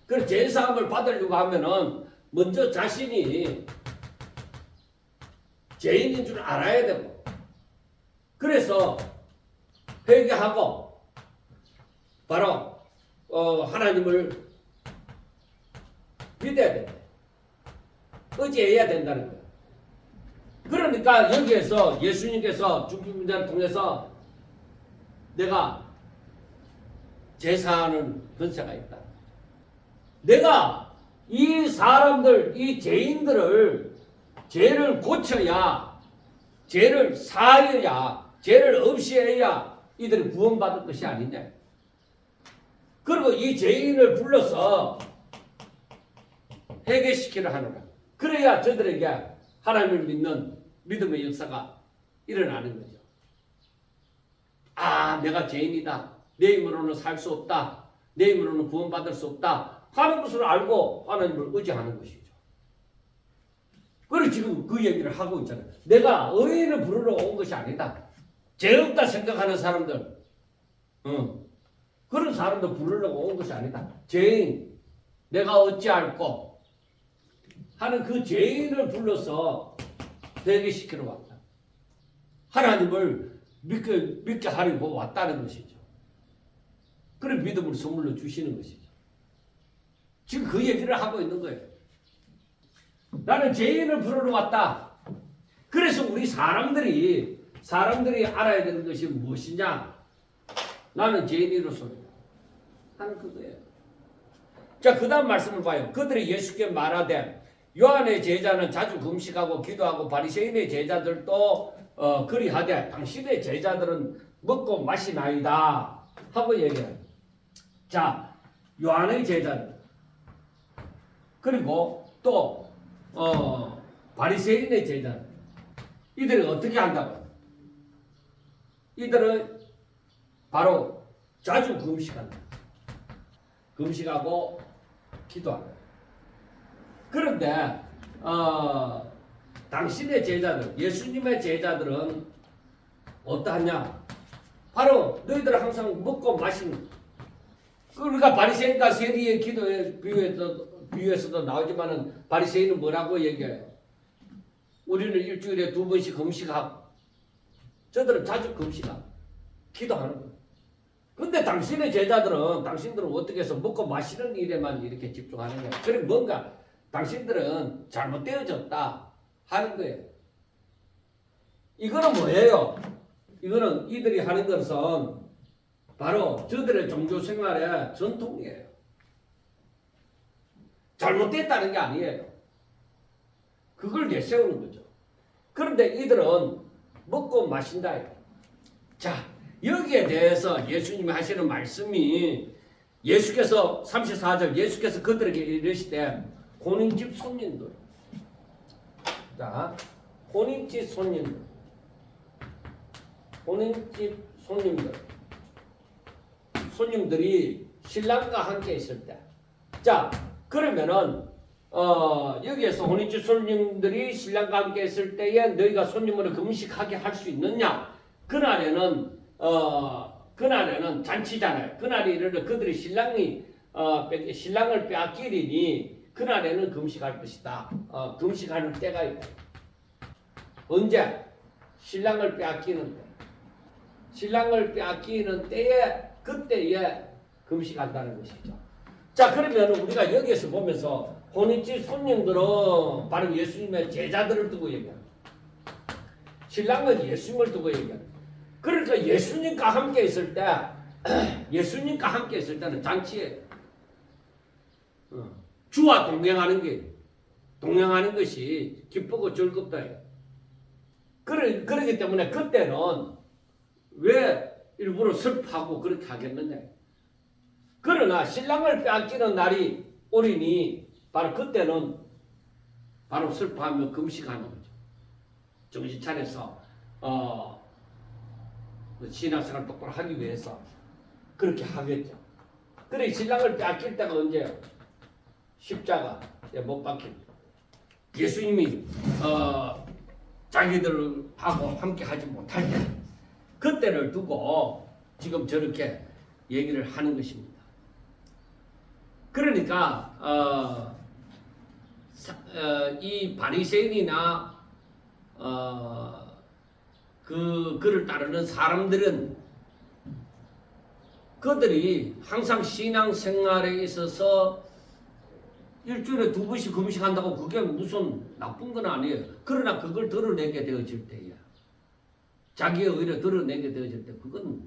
그 죄 사함을 받으려고 하면은 먼저 자신이 죄인인 줄 알아야 되고, 그래서 회개하고 바로 하나님을 믿어야 된다. 의지해야 된다는 거예요. 그러니까 여기에서 예수님께서 중풍병자를 통해서 내가 제사하는 권세가 있다. 내가 이 사람들, 이 죄인들을 죄를 고쳐야, 죄를 사하여야, 죄를 없이해야 이들이 구원받을 것이 아니냐. 그리고 이 죄인을 불러서 회개시키려 하노라. 그래야 저들에게 하나님을 믿는 믿음의 역사가 일어나는 거죠. 아, 내가 죄인이다. 내 힘으로는 살 수 없다. 내 힘으로는 구원받을 수 없다. 하는 것을 알고 하나님을 의지하는 것이죠. 그래서 지금 그 얘기를 하고 있잖아요. 내가 의인을 부르러 온 것이 아니다. 죄 없다 생각하는 사람들, 그런 사람들 부르려고 온 것이 아니다. 죄인, 내가 어찌 알고 하는 그 죄인을 불러서 회개시키러 왔다. 하나님을 믿게 하려고 왔다는 것이죠. 그런 믿음을 선물로 주시는 것이죠. 지금 그 얘기를 하고 있는 거예요. 나는 죄인을 부르러 왔다. 그래서 우리 사람들이 알아야 되는 것이 무엇이냐? 나는 죄인으로서 하는 그거예요. 자, 그 다음 말씀을 봐요. 그들이 예수께 말하되 요한의 제자는 자주 금식하고 기도하고 바리새인의 제자들도 그리하되 당신의 제자들은 먹고 마시나이다 하고 얘기해요. 자, 요한의 제자들 그리고 또 바리새인의 제자들 이들이 어떻게 한다고? 이들은 바로 자주 금식한다. 금식하고 기도한다. 그런데 당신의 제자들, 예수님의 제자들은 어떠하냐? 바로 너희들 항상 먹고 마시는. 그러니까 바리새인과 세리의 기도에 비유에서도 나오지만은 바리새인은 뭐라고 얘기해요? 우리는 일주일에 2번씩 금식하고 저들은 자주 금식하고 기도하는 거예요. 근데 당신들은 어떻게 해서 먹고 마시는 일에만 이렇게 집중하는 거예요. 그럼 뭔가 당신들은 잘못되어졌다 하는 거예요. 이거는 뭐예요? 이거는 이들이 하는 것은 바로 저들의 종교 생활의 전통이에요. 잘못됐다는 게 아니에요. 그걸 내세우는 거죠. 그런데 이들은 먹고 마신다. 자, 여기에 대해서 예수님이 하시는 말씀이 예수께서 34절 예수께서 그들에게 이르시되 혼인집 손님들, 자, 혼인집 손님들이 신랑과 함께 있을 때, 자, 그러면은 여기에서 혼인집 손님들이 신랑과 함께 있을 때에 너희가 손님으로 금식하게 할 수 있느냐? 그날에는 잔치잖아요. 그날이 이르러 그들이 신랑을 빼앗기리니 그날에는 금식할 것이다. 금식하는 때가 있다. 언제? 신랑을 빼앗기는 때. 신랑을 빼앗기는 때에 그때에 금식한다는 것이죠. 자, 그러면 우리가 여기에서 보면서 혼인집 손님들은 바로 예수님의 제자들을 두고 얘기합니다. 신랑은 예수님을 두고 얘기합니다. 그러니까 예수님과 함께 있을 때는 잔치에 주와 동행하는 것이 기쁘고 즐겁다. 그러기 때문에 그때는 왜 일부러 슬퍼하고 그렇게 하겠느냐. 그러나 신랑을 빼앗기는 날이 오리니 바로 그때는 바로 슬퍼하며 금식하는 거죠. 정신 차려서 신앙생활 똑바로 하기 위해서 그렇게 하겠죠. 그래 신랑을 빼앗길 때가 언제요? 십자가에 못 박힐 때. 예수님이 자기들하고 함께 하지 못할 때 그때를 두고 지금 저렇게 얘기를 하는 것입니다. 그러니까 이 바리새인이나 그를 따르는 사람들은 그들이 항상 신앙생활에 있어서 일주일에 2번씩 금식한다고 그게 무슨 나쁜 건 아니에요. 그러나 그걸 드러내게 되어질 때야. 자기의 의를 드러내게 되어질 때 그건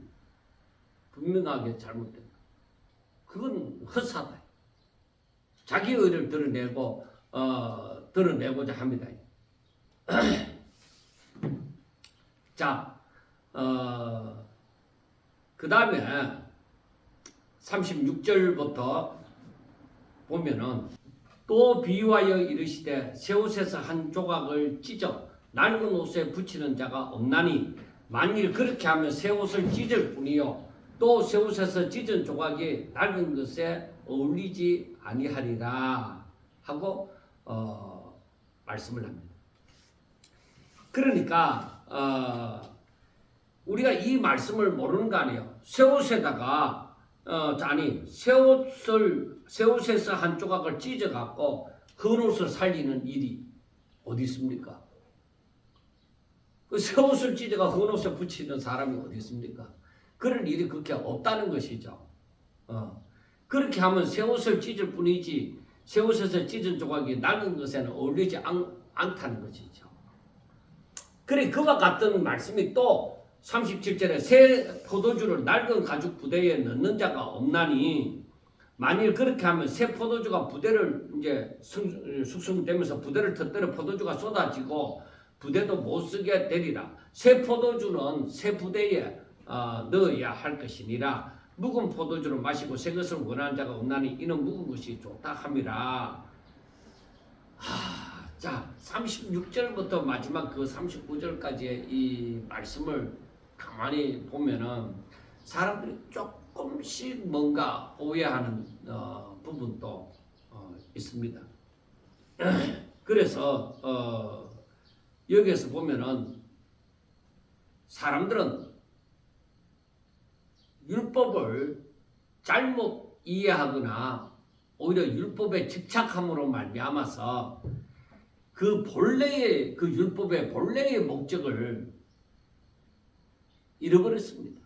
분명하게 잘못된 거야. 그건 헛사다. 자기의 의를 드러내고자 합니다. 자, 그 다음에 36절부터 보면은 또 비유하여 이르시되 새 옷에서 한 조각을 찢어 낡은 옷에 붙이는 자가 없나니 만일 그렇게 하면 새 옷을 찢을 뿐이요 또 새 옷에서 찢은 조각이 낡은 것에 어울리지 아니하리라 하고 말씀을 합니다. 그러니까 우리가 이 말씀을 모르는 거 아니에요. 새 옷에다가 새 옷에서 한 조각을 찢어 갖고 그 옷을 살리는 일이 어디 있습니까? 그 새 옷을 찢어가 그 옷에 붙이는 사람이 어디 있습니까? 그럴 일이 그렇게 없다는 것이죠. 그렇게 하면 새 옷을 찢을 뿐이지 새 옷에서 찢은 조각이 낡은 것에는 어울리지 않다는 것이죠. 그래 그와 같은 말씀이 또 37절에 새 포도주를 낡은 가죽 부대에 넣는 자가 없나니 만일 그렇게 하면 새 포도주가 부대를 이제 숙성되면서 부대를 터뜨려 포도주가 쏟아지고 부대도 못 쓰게 되리라. 새 포도주는 새 부대에 넣어야 할 것이니라. 묵은 포도주를 마시고 새 것을 원하는 자가 없나니 이는 묵은 것이 좋다 함이라. 자 36절부터 마지막 그 39절까지의 이 말씀을 가만히 보면은 사람들이 조금씩 뭔가 오해하는 부분도 있습니다. 그래서 여기에서 보면은 사람들은 율법을 잘못 이해하거나 오히려 율법에 집착함으로 말미암아서 그 본래의 그 율법의 본래의 목적을 잃어버렸습니다.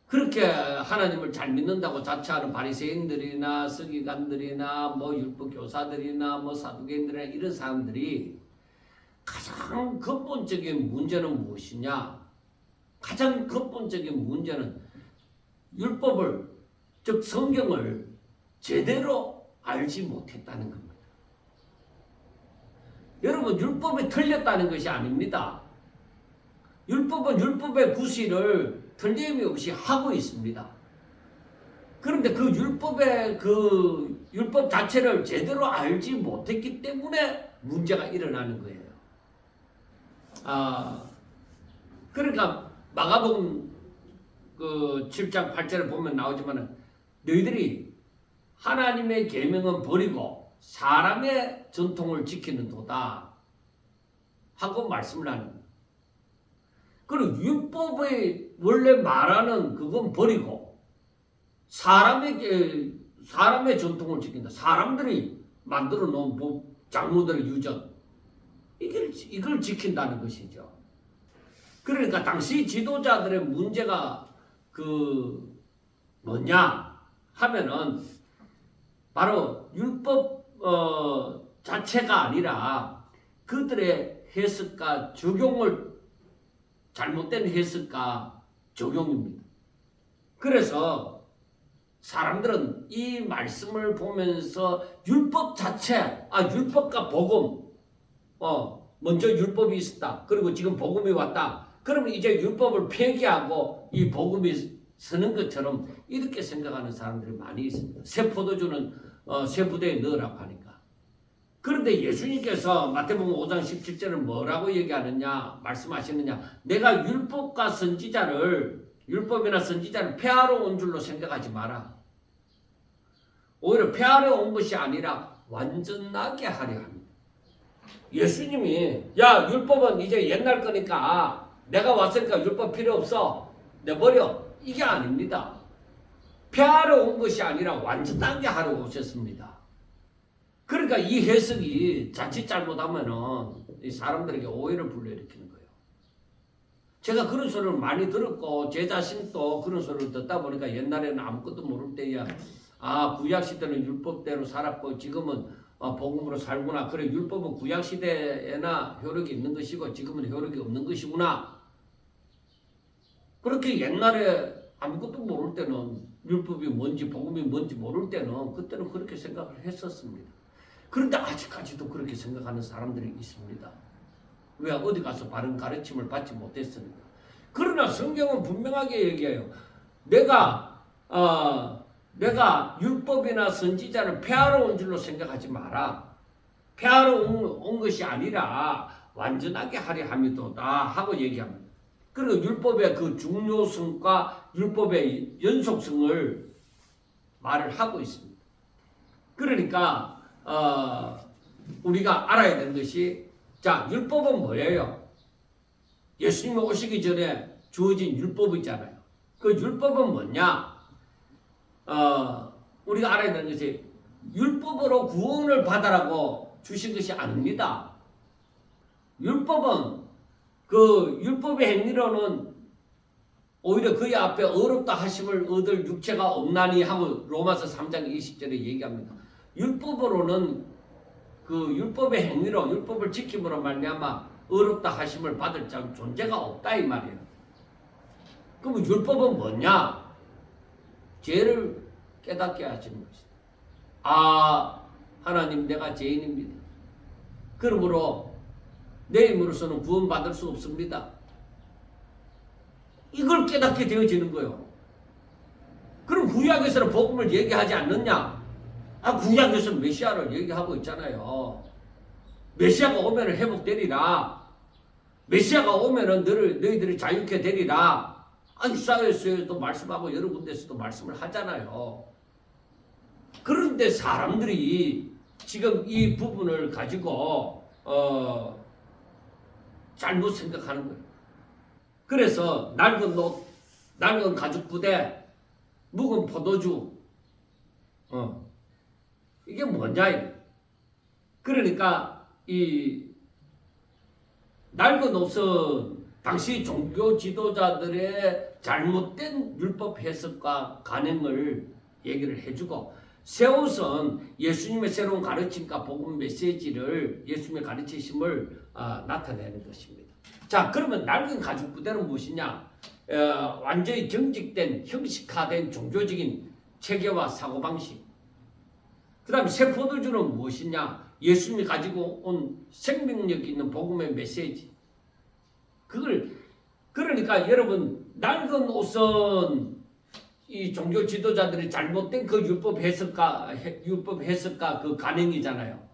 그렇게 하나님을 잘 믿는다고 자처하는 바리새인들이나 서기관들이나 뭐 율법 교사들이나 뭐 사두개인들이나 이런 사람들이 가장 근본적인 문제는 무엇이냐? 가장 근본적인 문제는 율법을 즉 성경을 제대로 알지 못했다는 겁니다. 여러분 율법이 틀렸다는 것이 아닙니다. 율법은 율법의 구실을 틀림이 없이 하고 있습니다. 그런데 그 율법 자체를 제대로 알지 못했기 때문에 문제가 일어나는 거예요. 그러니까 마가복음 그 7장 8절에 보면 나오지만은 너희들이 하나님의 계명은 버리고 사람의 전통을 지키는 도다 하고 말씀을 하는 거예요. 그리고 율법의 원래 말하는 그건 버리고 사람의 전통을 지킨다. 사람들이 만들어 놓은 법, 장로들의 유전 이걸 지킨다는 것이죠. 그러니까 당시 지도자들의 문제가 그 뭐냐 하면은 바로 율법 자체가 아니라 그들의 해석과 적용을 잘못된 해석과 적용입니다. 그래서 사람들은 이 말씀을 보면서 율법 자체, 율법과 복음, 먼저 율법이 있었다. 그리고 지금 복음이 왔다. 그러면 이제 율법을 폐기하고 이 복음이 서는 것처럼 이렇게 생각하는 사람들이 많이 있습니다. 새 포도주는 새 부대에 넣으라고 하니까. 그런데 예수님께서 마태복음 5장 17절은 뭐라고 얘기하느냐 말씀하시느냐 내가 율법이나 선지자를 폐하러 온 줄로 생각하지 마라. 오히려 폐하러 온 것이 아니라 완전하게 하려 합니다. 예수님이 율법은 이제 옛날 거니까 내가 왔으니까 율법 필요 없어 내버려 이게 아닙니다. 폐하러 온 것이 아니라 완전하게 하러 오셨습니다. 그러니까 이 해석이 자칫 잘못하면은 이 사람들에게 오해를 불러일으키는 거예요. 제가 그런 소리를 많이 들었고 제 자신도 그런 소리를 듣다 보니까 옛날에는 아무것도 모를 때야 구약시대는 율법대로 살았고 지금은 복음으로 살구나. 그래 율법은 구약시대에나 효력이 있는 것이고 지금은 효력이 없는 것이구나. 그렇게 옛날에 아무것도 모를 때는 율법이 뭔지 복음이 뭔지 모를 때는 그때는 그렇게 생각을 했었습니다. 그런데 아직까지도 그렇게 생각하는 사람들이 있습니다. 왜 어디 가서 바른 가르침을 받지 못했습니까? 그러나 성경은 분명하게 얘기해요. 내가 내가 율법이나 선지자를 폐하러 온 줄로 생각하지 마라. 폐하러 온 것이 아니라 완전하게 하려 함이도다 하고 얘기합니다. 그리고 율법의 그 중요성과 율법의 연속성을 말을 하고 있습니다. 그러니까 우리가 알아야 되는 것이, 자, 율법은 뭐예요? 예수님이 오시기 전에 주어진 율법이잖아요. 그 율법은 뭐냐? 우리가 알아야 되는 것이, 율법으로 구원을 받으라고 주신 것이 아닙니다. 율법은 그 율법의 행위로는 오히려 그의 앞에 어렵다 하심을 얻을 육체가 없나니 하고 로마서 3장 20절에 얘기합니다. 율법으로는 그 율법의 행위로 율법을 지킴으로 말미암아 어렵다 하심을 받을 자 존재가 없다 이 말이에요. 그럼 율법은 뭐냐? 죄를 깨닫게 하시는 것이다. 아, 하나님, 내가 죄인입니다. 그러므로 내 힘으로서는 구원받을 수 없습니다. 이걸 깨닫게 되어지는 거예요. 그럼 구약에서는 복음을 얘기하지 않느냐? 구약에서는 메시아를 얘기하고 있잖아요. 메시아가 오면 회복되리라. 메시아가 오면 너희들이 자유케 되리라. 이사야서에도 말씀하고 여러 군데서도 말씀을 하잖아요. 그런데 사람들이 지금 이 부분을 가지고 잘못 생각하는 거예요. 그래서 낡은 옷, 낡은 가죽 부대, 묵은 포도주, 이게 뭐냐? 그러니까 이 낡은 옷은 당시 종교 지도자들의 잘못된 율법 해석과 간행을 얘기를 해주고, 새 옷은 예수님의 새로운 가르침과 복음 메시지를, 예수님의 가르치심을 나타내는 것입니다. 자, 그러면 낡은 가죽 부대는 무엇이냐? 완전히 경직된, 형식화된 종교적인 체계와 사고방식. 그 다음에 새 포도주는 무엇이냐? 예수님이 가지고 온 생명력 있는 복음의 메시지. 그러니까 여러분, 낡은 옷은 이 종교 지도자들이 잘못된 그 율법 해석과 그 간행이잖아요.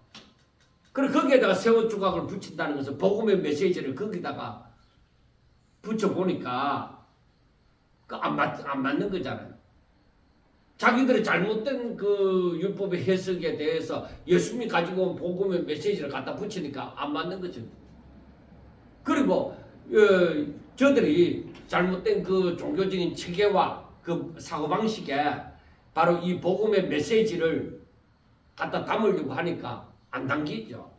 그리고 거기에다가 새 옷 조각을 붙인다는 것은 복음의 메시지를 거기다가 붙여보니까 안 맞는 거잖아요. 자기들의 잘못된 그 율법의 해석에 대해서 예수님이 가지고 온 복음의 메시지를 갖다 붙이니까 안 맞는 거죠. 그리고 저들이 잘못된 그 종교적인 체계와 그 사고방식에 바로 이 복음의 메시지를 갖다 담으려고 하니까 안 담기죠.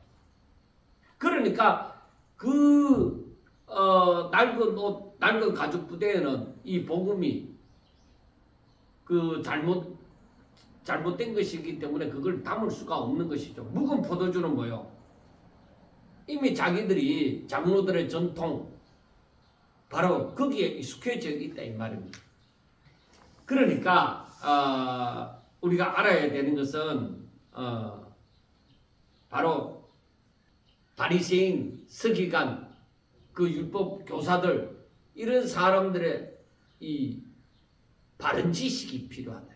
그러니까 그 낡은 옷, 낡은 가죽 부대에는 이 복음이 그 잘못된 것이기 때문에 그걸 담을 수가 없는 것이죠. 묵은 포도주는 뭐요? 이미 자기들이 장로들의 전통 바로 거기에 익숙해져 있다 이 말입니다. 그러니까 우리가 알아야 되는 것은 바로 바리새인, 서기관, 그 율법 교사들, 이런 사람들의 이 바른 지식이 필요하다.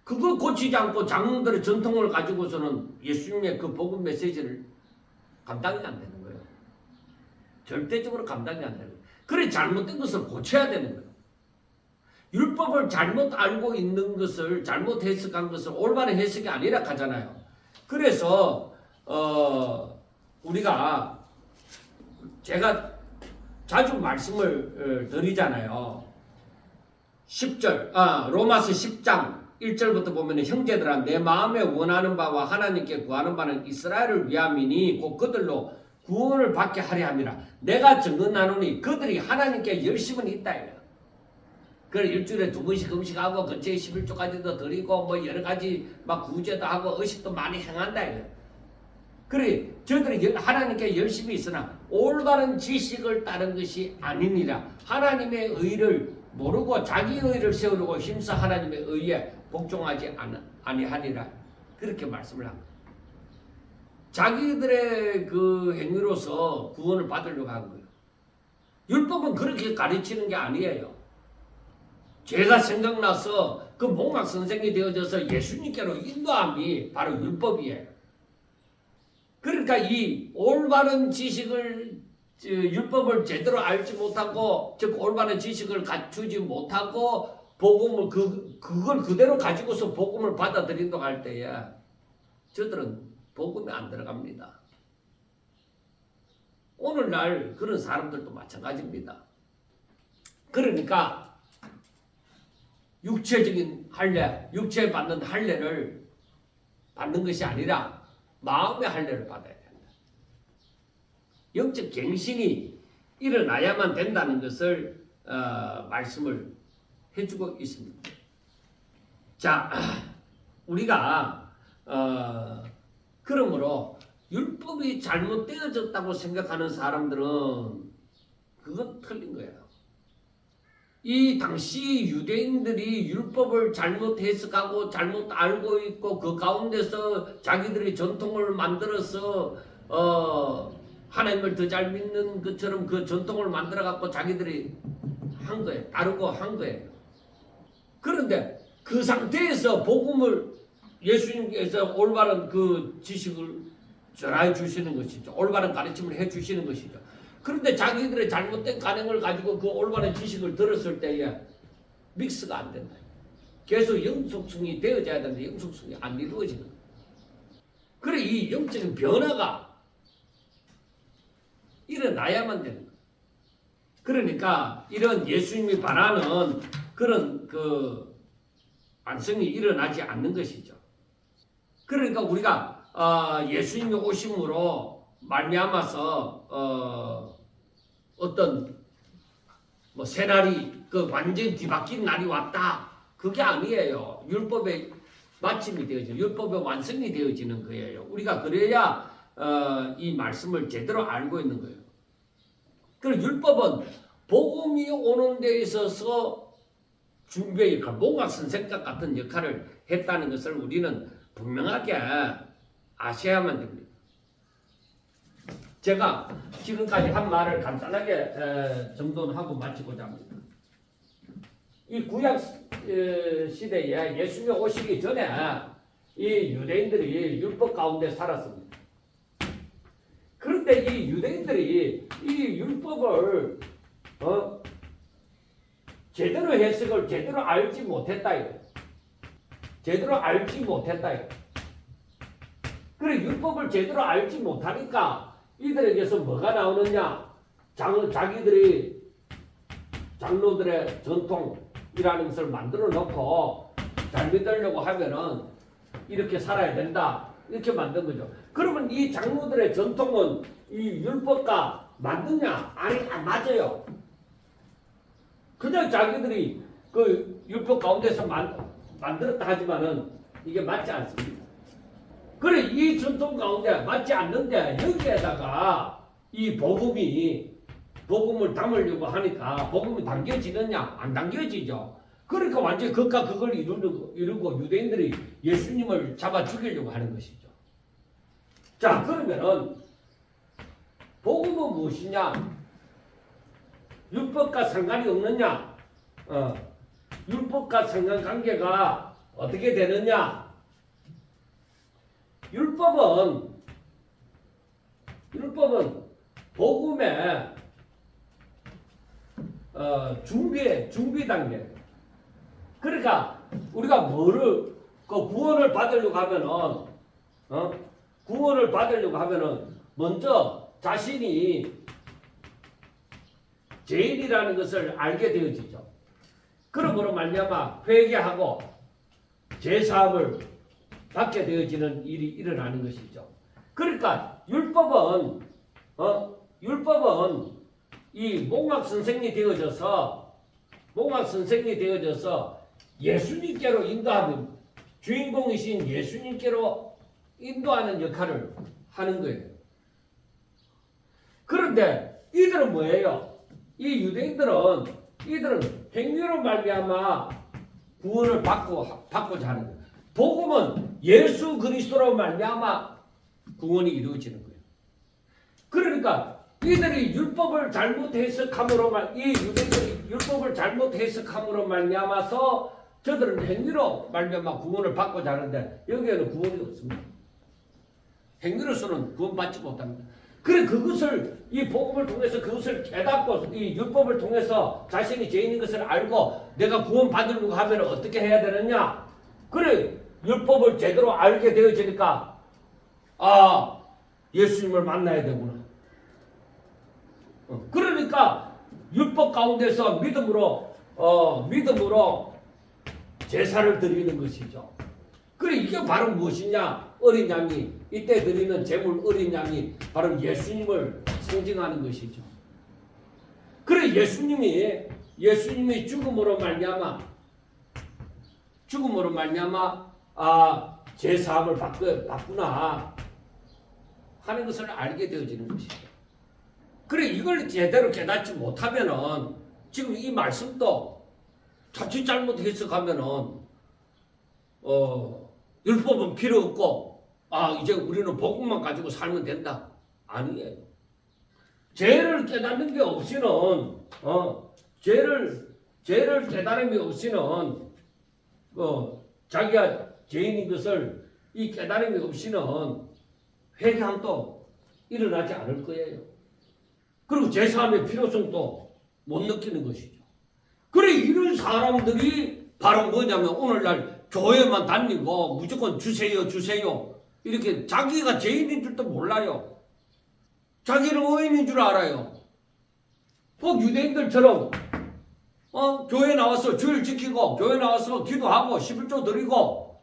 그거 고치지 않고 장로들의 전통을 가지고서는 예수님의 그 복음 메시지를 감당이 안 되는 거예요. 절대적으로 감당이 안 되는 거예요. 그래 잘못된 것을 고쳐야 되는 거예요. 율법을 잘못 알고 있는 것을, 잘못 해석한 것을 올바른 해석이 아니라 하잖아요. 그래서 제가 자주 말씀을 드리잖아요. 10절, 로마서 10장 1절부터 보면 형제들아, 내 마음에 원하는 바와 하나님께 구하는 바는 이스라엘을 위함이니 곧 그들로 구원을 받게 하려 함이라. 내가 증언하노니 그들이 하나님께 열심은 있다. 그래 일주일에 2번씩 음식하고 근처에 11조까지도 드리고 뭐 여러 가지 막 구제도 하고 의식도 많이 행한다. 그래 저들이 하나님께 열심히 있으나 올바른 지식을 따른 것이 아니니라. 하나님의 의를 모르고 자기 의를 세우려고 힘써 하나님의 의에 복종하지 아니하니라. 그렇게 말씀을 합니다. 자기들의 그 행위로서 구원을 받으려고 한 거예요. 율법은 그렇게 가르치는 게 아니에요. 죄가 생각나서 그 목막 선생이 되어져서 예수님께로 인도함이 바로 율법이에요. 그러니까 이 올바른 지식을 율법을 제대로 알지 못하고 즉 올바른 지식을 갖추지 못하고 복음을 그걸 그대로 가지고서 복음을 받아들인다고 할 때에 저들은 복음에 안 들어갑니다. 오늘날 그런 사람들도 마찬가지입니다. 그러니까 육체적인 할례, 육체에 받는 할례를 받는 것이 아니라 마음의 할례를 받아야 된다. 영적 갱신이 일어나야만 된다는 것을 말씀을 해주고 있습니다. 자, 우리가 그러므로 율법이 잘못되어졌다고 생각하는 사람들은 그건 틀린 거예요. 이 당시 유대인들이 율법을 잘못 해석하고 잘못 알고 있고 그 가운데서 자기들이 전통을 만들어서 하나님을 더 잘 믿는 것처럼 그 전통을 만들어 갖고 자기들이 한 거예요. 따르고 한 거예요. 그런데 그 상태에서 복음을 예수님께서 올바른 그 지식을 전해 주시는 것이죠. 올바른 가르침을 해 주시는 것이죠. 그런데 자기들의 잘못된 관행을 가지고 그 올바른 지식을 들었을 때에 믹스가 안 된다. 계속 영속성이 되어져야 되는데 영속성이 안 이루어지는 거예요. 그래 이 영적인 변화가 일어나야만 되는 거예요. 그러니까 이런 예수님이 바라는 그런 그 완성이 일어나지 않는 것이죠. 그러니까 우리가 예수님이 오심으로 말미암아서 어떤 뭐 새날이 그 완전 뒤바뀐 날이 왔다. 그게 아니에요. 율법의 마침이 되어지는 율법의 완성이 되어지는 거예요. 우리가 그래야 이 말씀을 제대로 알고 있는 거예요. 그리고 율법은 복음이 오는 데 있어서 준비의 역할, 목각 선생과 같은 역할을 했다는 것을 우리는 분명하게 아셔야만 됩니다. 제가 지금까지 한 말을 간단하게 정돈하고 마치고자 합니다. 이 구약 시대에 예수님이 오시기 전에 이 유대인들이 율법 가운데 살았습니다. 그런데 이 유대인들이 이 율법을 제대로 해석을 제대로 알지 못했다 이거. 제대로 알지 못했다 이거. 그래 율법을 제대로 알지 못하니까 이들에게서 뭐가 나오느냐? 자기들이 장로들의 전통이라는 것을 만들어 놓고 잘 믿으려고 하면은 이렇게 살아야 된다. 이렇게 만든 거죠. 그러면 이 장로들의 전통은 이 율법과 맞느냐? 아니, 안 맞아요. 그냥 자기들이 그 율법 가운데서 만들었다 하지만은 이게 맞지 않습니다. 그래, 이 전통 가운데 맞지 않는데 여기에다가 이 복음을 담으려고 하니까 복음이 당겨지느냐? 안 당겨지죠. 그러니까 완전히 그것과 그걸 이루고 유대인들이 예수님을 잡아 죽이려고 하는 것이죠. 자, 그러면은 복음은 무엇이냐? 율법과 상관이 없느냐? 율법과 상관관계가 어떻게 되느냐? 율법은 복음의 준비 단계. 그러니까 우리가 그 구원을 받으려고 하면은 먼저 자신이 죄인이라는 것을 알게 되어지죠. 그러므로 말미암아 회개하고 죄사함을 받게 되어지는 일이 일어나는 것이죠. 그러니까 율법은 이 목막 선생이 되어져서 예수님께로 인도하는 주인공이신 예수님께로 인도하는 역할을 하는 거예요. 그런데 이들은 뭐예요? 이 유대인들은 행위로 말미암아 구원을 받고자 하는 거예요. 복음은 예수 그리스도로 말미암아 구원이 이루어지는 거예요. 그러니까 이들이 율법을 잘못 해석함으로 이 유대인들이 율법을 잘못 해석함으로 말미암아서 저들은 행위로 말미암아 구원을 받고자 하는데 여기에는 구원이 없습니다. 행위로서는 구원받지 못합니다. 그래 그것을 이 복음을 통해서 그것을 깨닫고 이 율법을 통해서 자신이 죄인인 것을 알고 내가 구원받으려고 하면 어떻게 해야 되느냐? 그래 율법을 제대로 알게 되어지니까 예수님을 만나야 되구나. 그러니까 율법 가운데서 믿음으로 제사를 드리는 것이죠. 그래 이게 바로 무엇이냐? 어린 양이 이때 드리는 제물 어린 양이 바로 예수님을 상징하는 것이죠. 그래 예수님이 죽음으로 말미암아 제사함을 받구나 하는 것을 알게 되어지는 것이죠. 그래 이걸 제대로 깨닫지 못하면은 지금 이 말씀도 자칫 잘못 해석하면은 율법은 필요 없고 이제 우리는 복음만 가지고 살면 된다. 아니에요. 죄를 깨닫는 게 없이는 죄를 깨달음이 없이는 자기가 죄인인 것을 이 깨달음이 없이는 회개함도 일어나지 않을 거예요. 그리고 제사함의 필요성도 못 느끼는 것이죠. 그래 이런 사람들이 바로 뭐냐면 오늘날 교회만 다니고 무조건 주세요 이렇게 자기가 죄인인 줄도 몰라요. 자기는 의인인 줄 알아요. 유대인들처럼 교회 나와서 주일 지키고 교회 나와서 기도하고 11조 드리고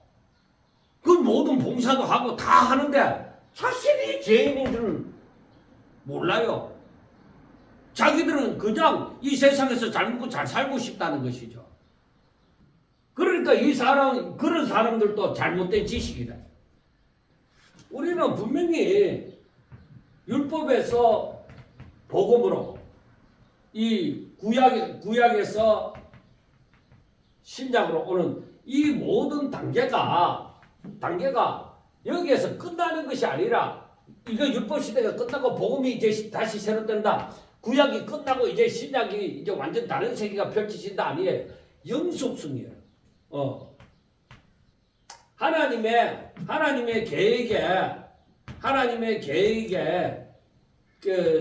그 모든 봉사도 하고 다 하는데 자신이 죄인인 줄 몰라요. 자기들은 그냥 이 세상에서 잘 먹고 잘 살고 싶다는 것이죠. 그러니까 그런 사람들도 잘못된 지식이다. 우리는 분명히 율법에서 복음으로 이 구약에서 신약으로 오는 이 모든 단계가 여기에서 끝나는 것이 아니라 이거 율법 시대가 끝나고 복음이 이제 다시 새로 뜬다. 구약이 끝나고 이제 신약이 이제 완전 다른 세계가 펼쳐진다 아니에요. 영속성이에요. 하나님의 계획에 그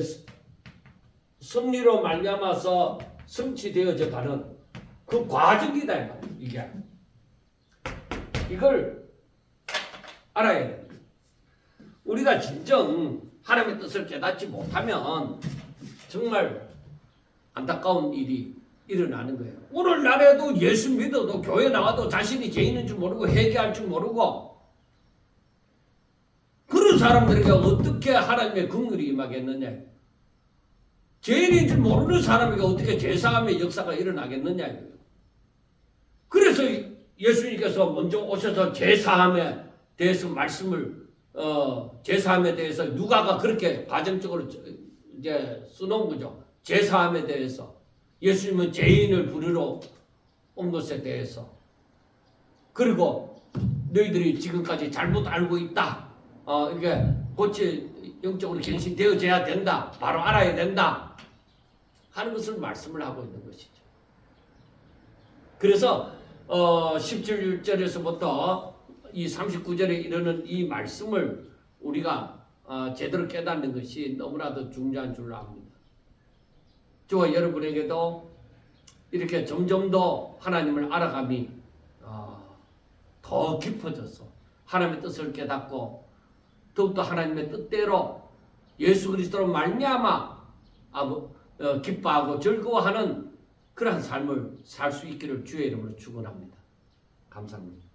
섭리로 말미암아서 성취되어져 가는 그 과정이다 이 말이에요. 이게 이걸 알아야 돼요. 우리가 진정 하나님의 뜻을 깨닫지 못하면 정말 안타까운 일이 일어나는 거예요. 오늘날에도 예수 믿어도 교회 나와도 자신이 죄인인 줄 모르고 회개할 줄 모르고 그런 사람들에게 어떻게 하나님의 긍휼이 임하겠느냐. 죄인인 줄 모르는 사람에게 어떻게 제사함의 역사가 일어나겠느냐. 그래서 예수님께서 먼저 오셔서 제사함에 대해서 제사함에 대해서 누가가 그렇게 가정적으로 이제 써놓은 거죠. 제사함에 대해서. 예수님은 죄인을 부르러 온 것에 대해서. 그리고 너희들이 지금까지 잘못 알고 있다. 이게 영적으로 갱신되어져야 된다. 바로 알아야 된다. 하는 것을 말씀을 하고 있는 것이죠. 그래서 17절에서부터 이 39절에 이르는 이 말씀을 우리가 제대로 깨닫는 것이 너무나도 중요한 줄 압니다. 저와 여러분에게도 이렇게 점점 더 하나님을 알아감이 더 깊어져서 하나님의 뜻을 깨닫고 더욱더 하나님의 뜻대로 예수 그리스도로 말미암아 기뻐하고 즐거워하는 그러한 삶을 살 수 있기를 주의 이름으로 축원합니다. 감사합니다.